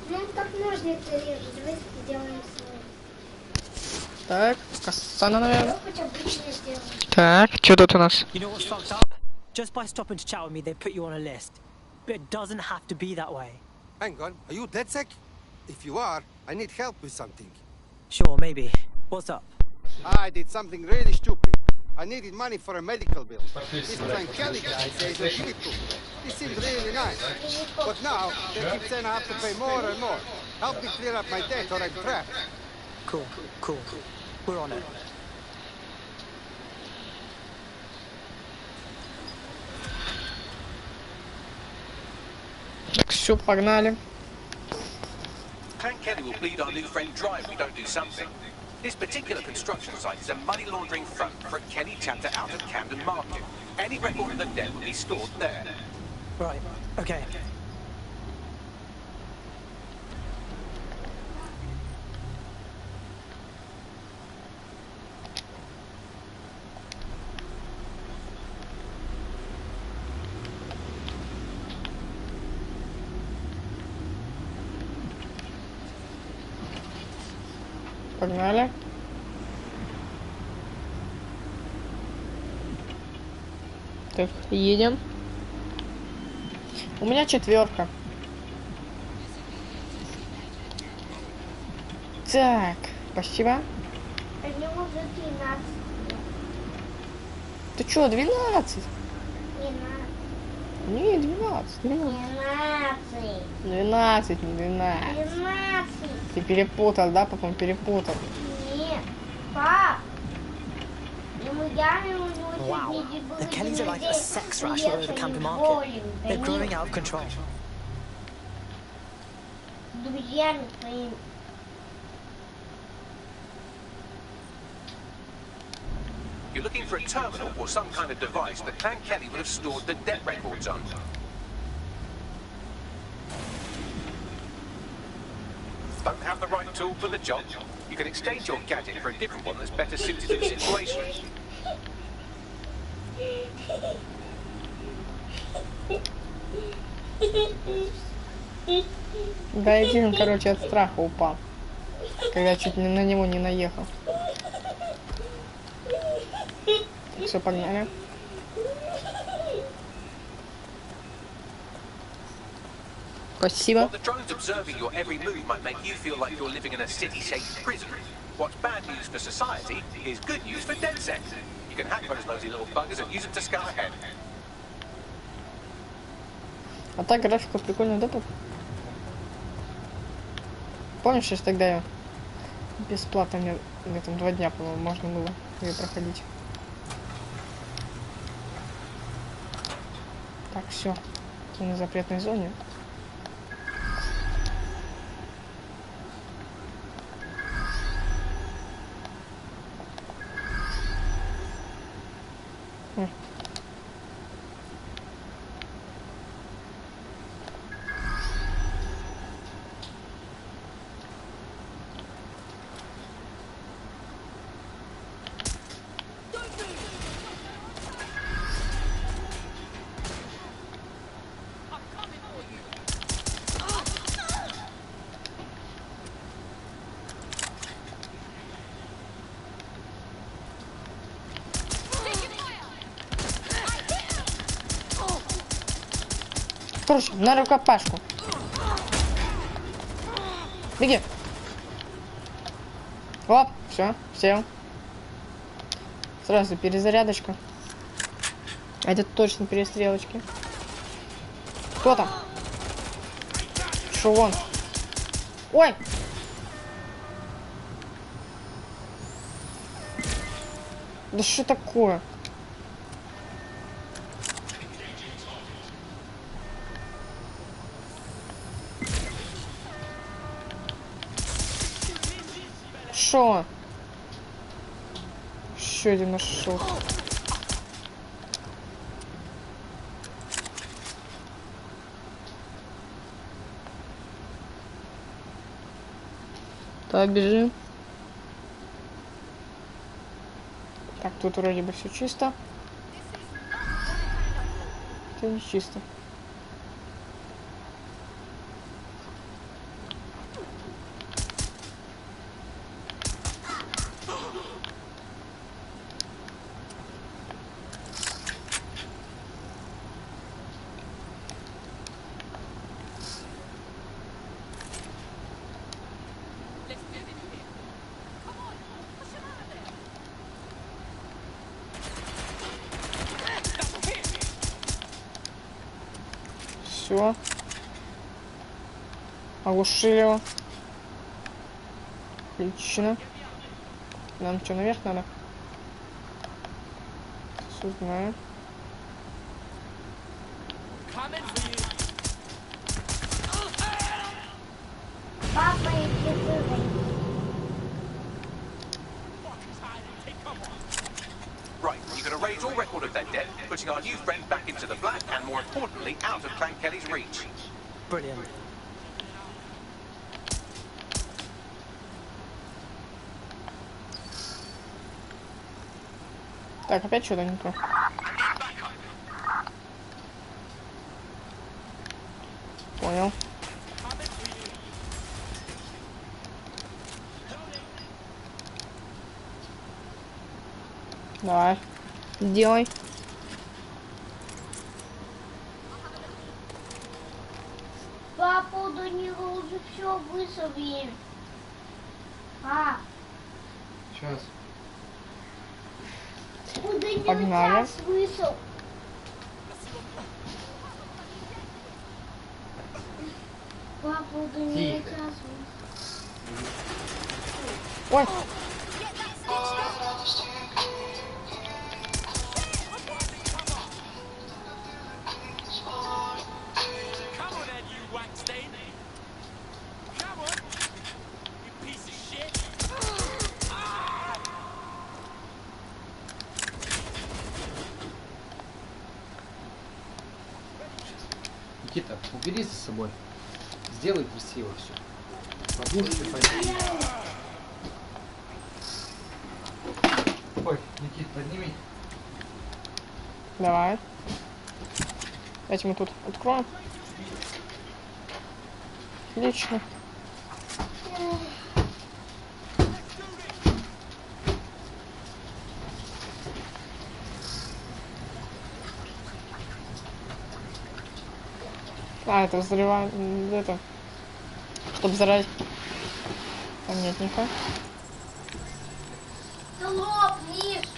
Ну, как ножницы режут. Давайте сделаем свой. Так, кассана, наверное. Хоть обычно сделаем. Так, что тут у нас? You know what's fucked up? Just by stopping to chat with me, they put you on a list. But it doesn't have to be that way. Hang on, are you DedSec? If you are, I need help with something. Sure, maybe. What's up? I did something really stupid. I needed money for a medical bill. This Frank Kelly guy says he'll give it to me. He seemed really nice. But now, they keep saying I have to pay more and more. Help me clear up my debt or I'm trapped. Cool. We're on it. Так, все, погнали. Frank Kelly will bleed our new friend dry if we don't do something. This particular construction site is a money laundering front for a Kelly chapter out of Camden Market. Any record of the debt will be stored there. Right, okay. Погнали. Так, едем. У меня 4. Так, спасибо. А мне уже 13. Ты чё, 12? Не надо. Не, 12. 12, не 12. Ты перепутал, да, папа? Перепутал. Нет, пап. Wow, the Kellys are like a sex rash all over the Camper Market. They're growing out of control. Друзьями твоими. You're looking for a terminal or some kind of device that Clan Kelly would have stored the debt records on. Don't have the right tool for the job? You can exchange your gadget for a different one that's better suited to the situation. Да, один, короче, от страха упал, когда чуть на него не наехал. Так, все, погнали. Спасибо. While the drones observing your every move might make you feel like you're living in a city-shaped prison, what's bad news for society is good news for DedSec. You can hack those nosy little buggers and use them to scout ahead. А так графика прикольная, да, пап? Помнишь, сейчас тогда я бесплатно, мне там 2 дня, по-моему, можно было ее проходить. Так, все. На запретной зоне. Короче, на рукопашку. Беги. Оп, все, сел. Сразу перезарядочка. А это точно перестрелочки. Кто там? Шо вон? Ой! Да что такое? Шо? Еще один нашел. Так, бежим. Так, тут вроде бы все чисто. Это не чисто. Все. Оглушили его. Отлично. Нам что, наверх надо? Все знаю. Папа, Right, you're going to raise all record of that debt, putting our new friend back into the black and, more importantly, out of Clan Kelly's reach. Brilliant. Так, опять что-то не то. Понял. Давай. Делай. Папа, у Данила уже все высовли. А. Сейчас. У Данила Погнали. час высох. Походу не Ой. Никита, убери за собой. Сделай красиво все. Подушки подними. Ой, Никит, подними. Давай. Давайте мы тут откроем. Отлично. А, это взрываем, это, чтобы взорвать. Понятненько. Да лопнешь!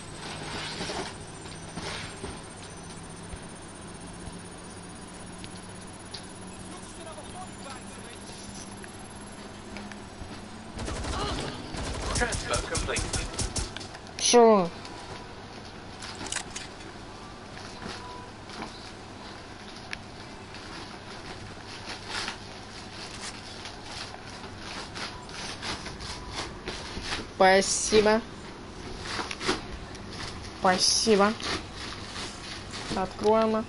Шо? Спасибо. Спасибо. Откроем.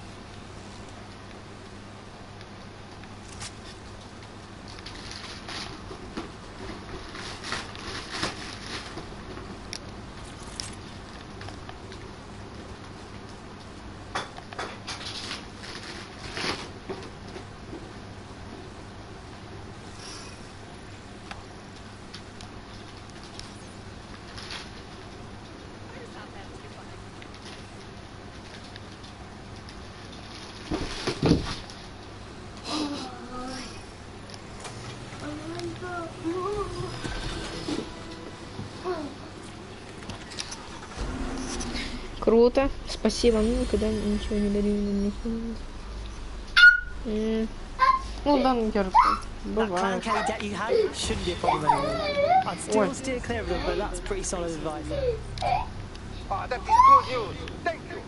Круто. Спасибо. Ну, никогда ничего не дарили. Ну, да, ну, я бывает. Ой. Oh, that is good news. Thank you.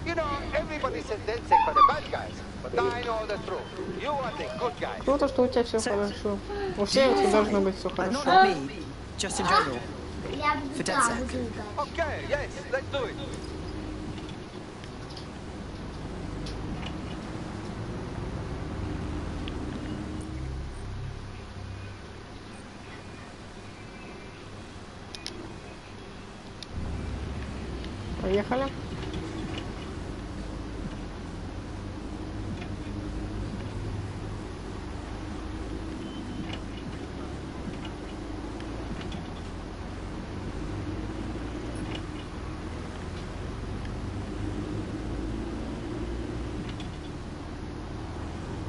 You know, everybody said DedSec for the bad guys, but I know the truth. You are the good guys. Круто, что у тебя все хорошо. У всех должно быть все хорошо. Just in general. For DedSec. Okay, yes, let's do it. Поехали.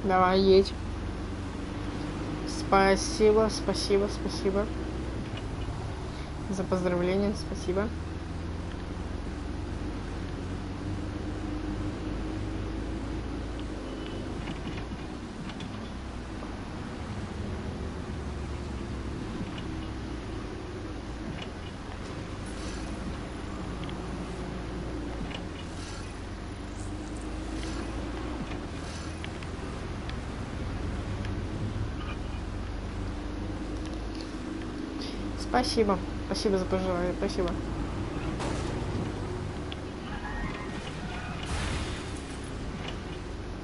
Давай, едь. Спасибо, спасибо, спасибо. За поздравления, спасибо. Спасибо. Спасибо за пожелание. Спасибо.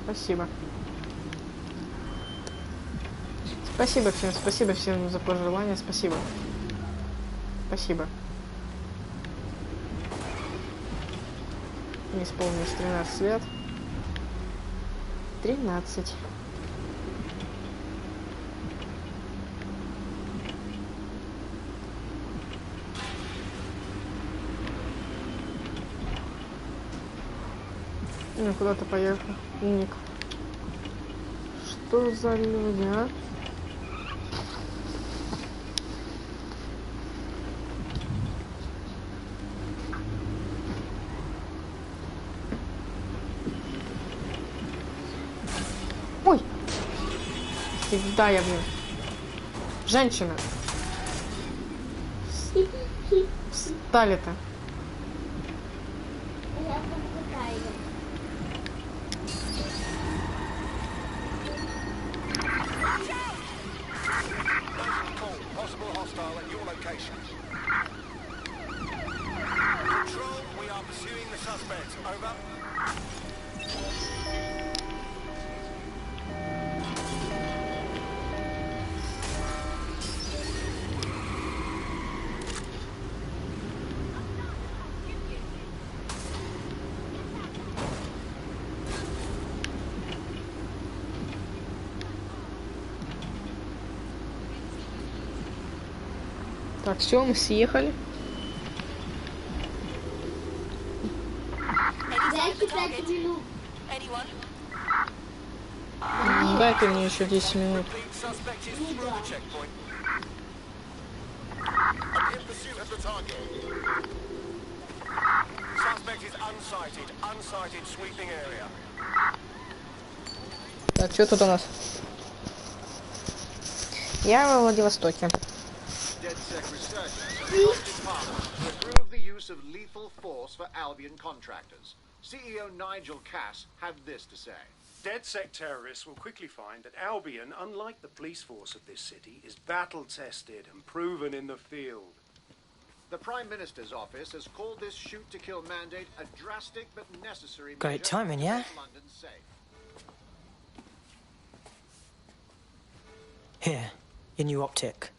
Спасибо. Спасибо всем за пожелания. Спасибо. Спасибо. Не исполнилось 13 лет. 13. Ну, куда-то поехал. Ник. Что за люди, а? Пизда я, блин. Женщина. Стали-то. Possible hostile at your location. Control, we are pursuing the suspect. Over. Так, все, мы съехали. Дайте мне еще 10 минут. Так, что тут у нас? Я во Владивостоке. Approve the use of lethal force for Albion contractors. CEO Nigel Cass had this to say. DedSec terrorists will quickly find that Albion, unlike the police force of this city, is battle-tested and proven in the field. The Prime Minister's office has called this shoot-to-kill mandate a drastic but necessary measure Great timing, yeah? to make London safe. Here, your new optic.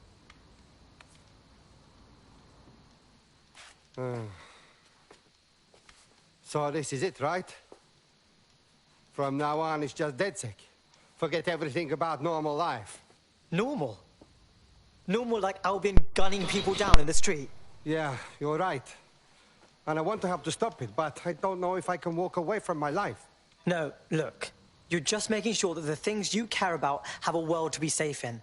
So this is it, right? From now on, it's just DedSec. Forget everything about normal life. Normal? Normal like Albion gunning people down in the street? Yeah, you're right. And I want to help to stop it, but I don't know if I can walk away from my life. No, look. You're just making sure that the things you care about have a world to be safe in.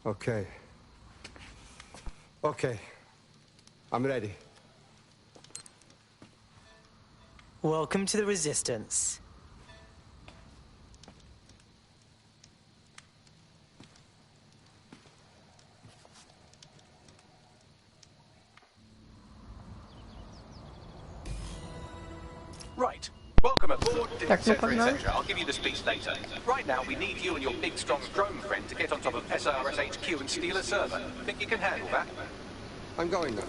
Okay. Okay. I'm ready. Welcome to the Resistance. Right. Welcome aboard, Так, ну etc., погнали. etc. I'll give you the speech later. Right now, we need you and your big, strong drone friend to get on top of SRS HQ and steal a server. Think you can handle that? I'm going now.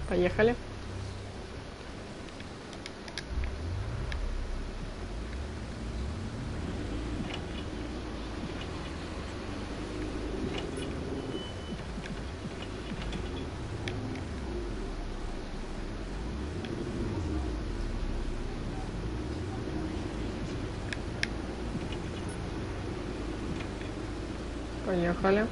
Поехали. Поехали.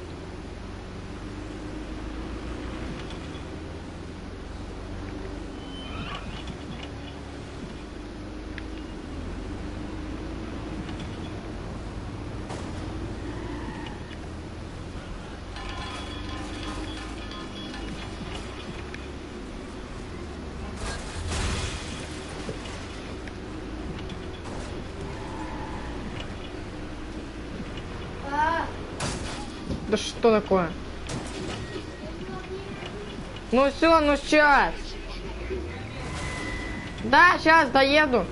Да что такое? Ну все, ну сейчас. Да, сейчас доеду.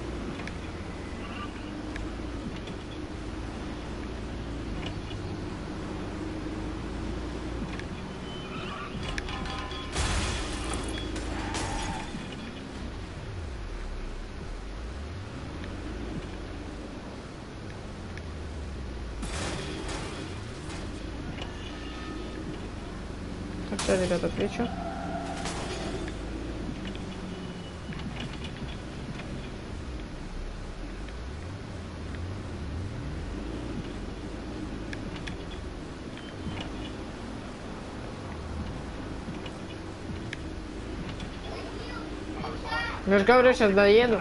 Так, все, ребята, отвечу. Я же говорю, сейчас доеду.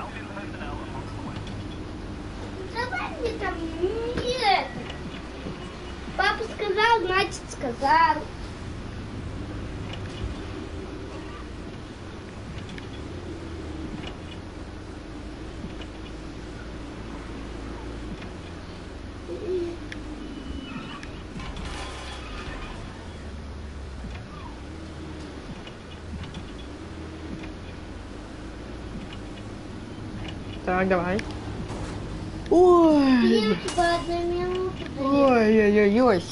Давай мне там нет. Папа сказал, значит сказал. Так, давай. Ой. Тебя 1 минута. Ой-ой-ой.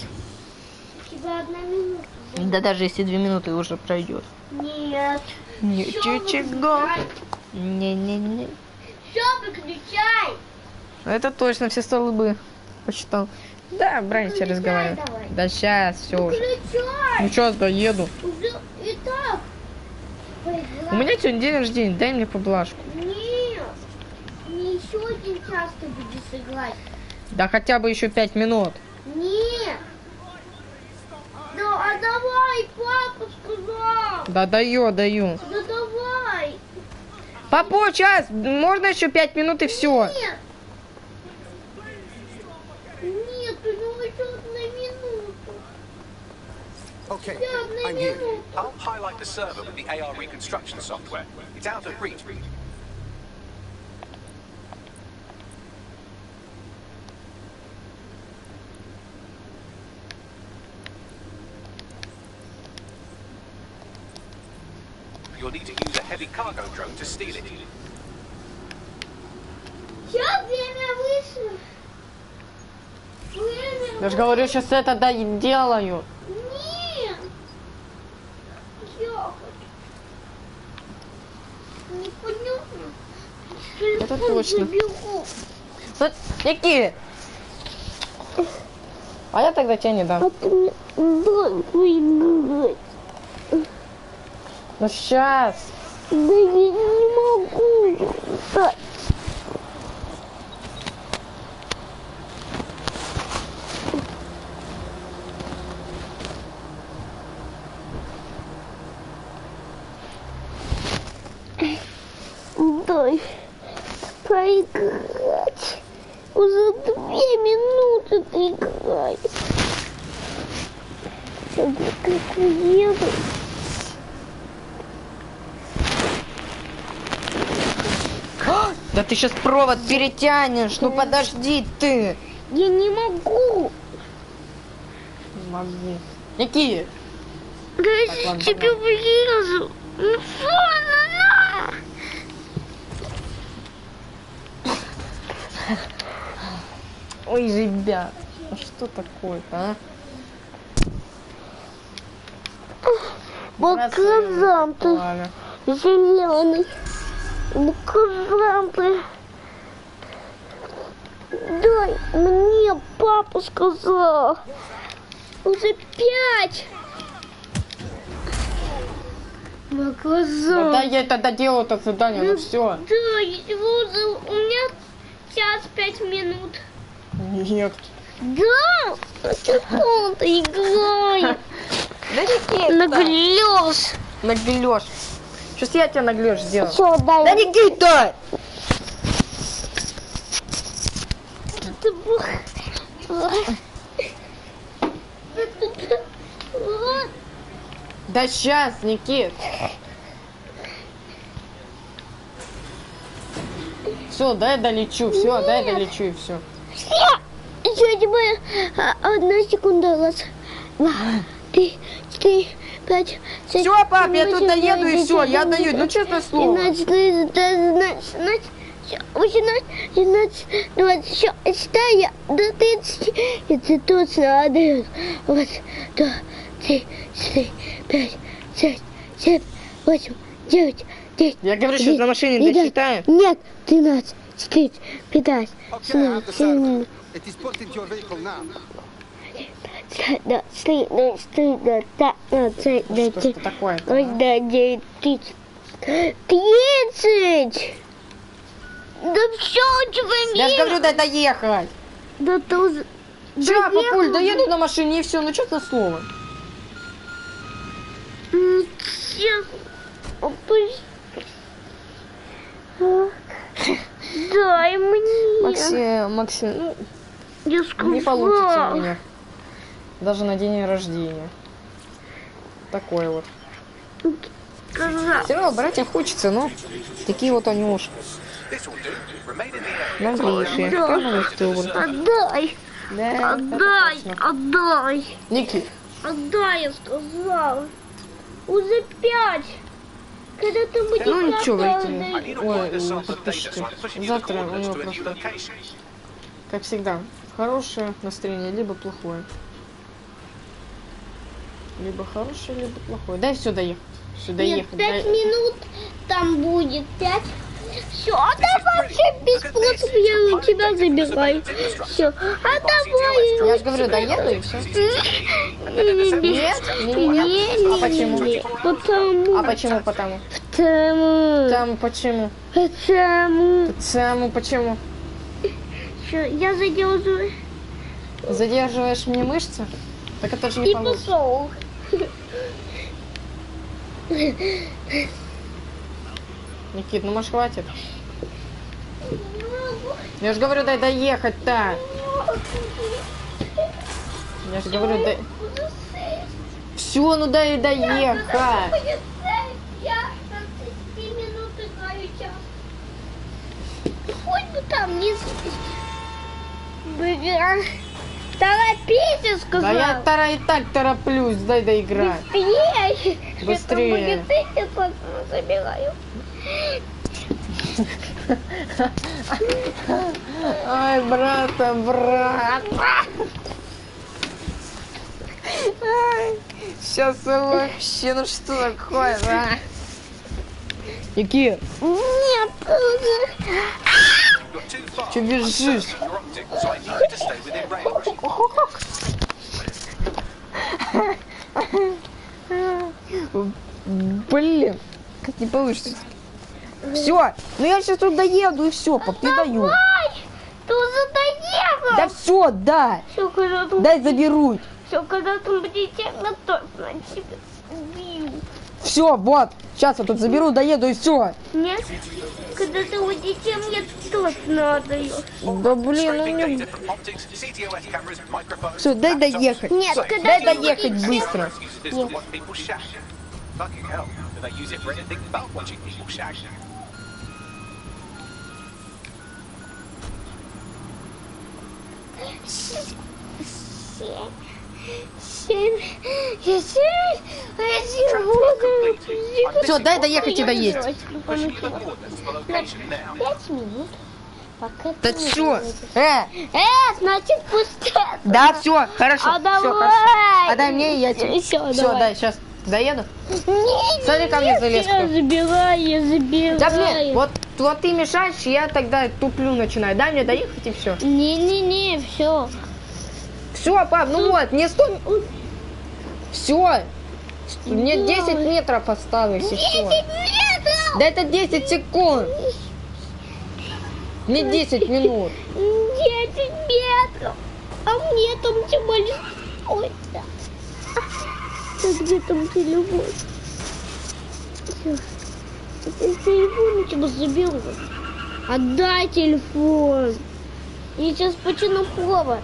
Тебя 1 минута. Да даже если 2 минуты уже пройдет. Нет. Ничего. Не-не-не. Все, выключай. Это точно, все столбы посчитал. Да, браните разговаривать. Давай. Да сейчас, все уже. Выключай. Ну сейчас доеду. И так. У меня сегодня день рождения, дай мне поблажку. Нет. Не еще 1 час ты будешь играть. Да хотя бы еще 5 минут. Нет. Ну, а давай, папа сказал. Да даю. Да давай. Папа, сейчас, можно еще 5 минут и все. Нет. Нет, у него еще 1 минута. Okay, I'm here. I'll highlight the server with the AR reconstruction software. It's out of reach. You'll need to use a heavy cargo drone to steal it. Сейчас время вышло. Я же говорю, сейчас это доделаю. Нет. Я не понятно. Это точно. Какие? А я тогда тебе не дам. Ну сейчас. Да я не могу. Дай поиграть. Уже 2 минуты ты играешь. Я как уеду. Да ты сейчас провод перетянешь. Ну подожди ты. Я не могу. Не могу. Какие? Да я тебе врежу. Ну на. Ой, ребят, а что такое-то, а? Показан ты зеленый. Показан ты. Дай мне, папа сказал. Уже 5. Показан. Да я это доделаю, это задание, ну все. Да, у меня час 5 минут. Нет. Да? Что ты играешь? Наглёшь. Наглёшь. Сейчас я тебя наглёшь сделаю. Всё, дай. Да Никита! Да сейчас, Никит. Все, дай долечу, все, дай долечу и все. Еще тебе 1 секунда, раз, 2, 3, 4, 5, 6. Все, пап, я тут доеду и все, я даю, ну честное слово. 17, 17, 20, все, считай я до 30, это точно отдаю. Вот, 2, 3, 4, 5, 6, 7, 8, 9, 10. Я говорю, что на машине досчитаем. Нет, 13, 14, 15, 16, 17. It is put into your vehicle now. Да, 30, такое? 30. Да все, у тебя нет. Я же говорю, дай доехать. Да ты уже... Все, папуль, доеду на машине и все, ну что за слово? Сейчас. Дай мне. Максим, ну, я сказала. не получится у меня. Даже на день рождения. Такой вот. Все равно братьям хочется, но такие вот они уж. Наглейшие. Отдай. Да, отдай, отдай. Ники. Отдай, я сказала. Уже 5. Когда ты будешь... Ну ничего, зрители. Ой, подписчики. Завтра у него просто, как всегда, хорошее настроение, либо плохое. Либо хорошее, либо плохое. Дай сюда ехать. Сюда ехать. 5 минут там будет. 5. Все, а давай вообще бесплатно, я у тебя забираю. Все, а давай. Я же говорю, доеду и все. Нет? А почему? Потому. А почему потому? Потому. Там почему? Потому. Потому почему? Все, я задерживаю. Задерживаешь мне мышцы? Так это же не получится. Пошел. Никит, ну может хватит? Я же говорю, дай доехать-то. Я же говорю, дай... Все, ну дай доехать. Хоть бы там не... Торопись, сказал. Да я и так тороплюсь, дай доиграть. Быстрее. Быстрее. Я забираю. Ай, брат. Сейчас вообще, ну что такое, а? Никит. Нет. Че бежишь? Блин, как не получится. Все, ну я сейчас тут доеду и все, пап, ты даю. Ты уже доехал. Да все, да. Все, когда ты... Дай заберу. Все, когда ты будешь готов, на тебя убью. Все, вот, сейчас я тут заберу, доеду и все. Нет, когда ты уйдете, мне точно отдаешь. Да блин, ну мне... Все, дай доехать. Нет, Всё, когда дай ты доехать будешь... быстро. Нет. Все, дай доехать и доедь. 5 минут. Пока да что? Значит, пустая. Да, все, хорошо. А давай. Всё, хорошо. А дай мне, и я тебе. Все, дай, сейчас доеду. Смотри, ко мне залез. Я забираю. Да блин, вот ты мешаешь, я тогда туплю начинаю. Дай мне доехать и все. Не, все. Все, пап, ну вот, мне 100... Все. Мне 10 метров осталось и все. 10 метров? Да это 10 секунд. Мне 10 минут. 10 метров. А мне там тем более... Ой, да. Где там телефон? Все. Телефон у тебя заберу. Отдай телефон. Я сейчас почину провод.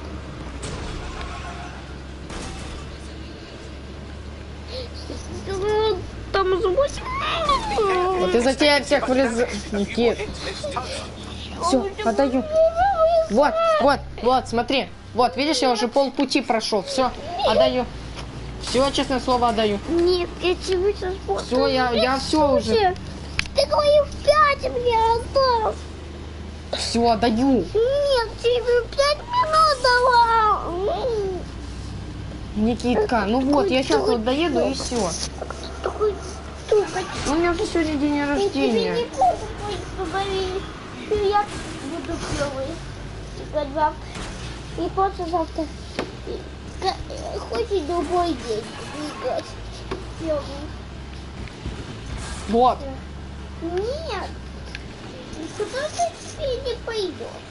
Там звук. Вот из-за тебя всех врезал. Никит. Все, отдаю. Вот, смотри. Вот, видишь, я уже полпути прошел. Все, отдаю. Все, честное слово, отдаю. Нет, я тебе сейчас буду. Все, я все уже. Ты говорил 5 мне отдал. Все, отдаю. Нет, тебе 5 минут давал. Никитка, ну вот, я сейчас вот доеду и все. У меня же сегодня день рождения. Я буду клевый. И послезавтра. Хоть и другой день играть. Вот. Нет. Куда ты не пойдешь?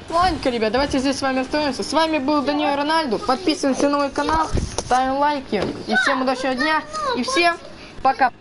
Ладненько, ребят, давайте здесь с вами остаемся. С вами был Данил РОНАЛЬДУ. Подписываемся на мой канал, ставим лайки. И всем удачного дня. И всем пока.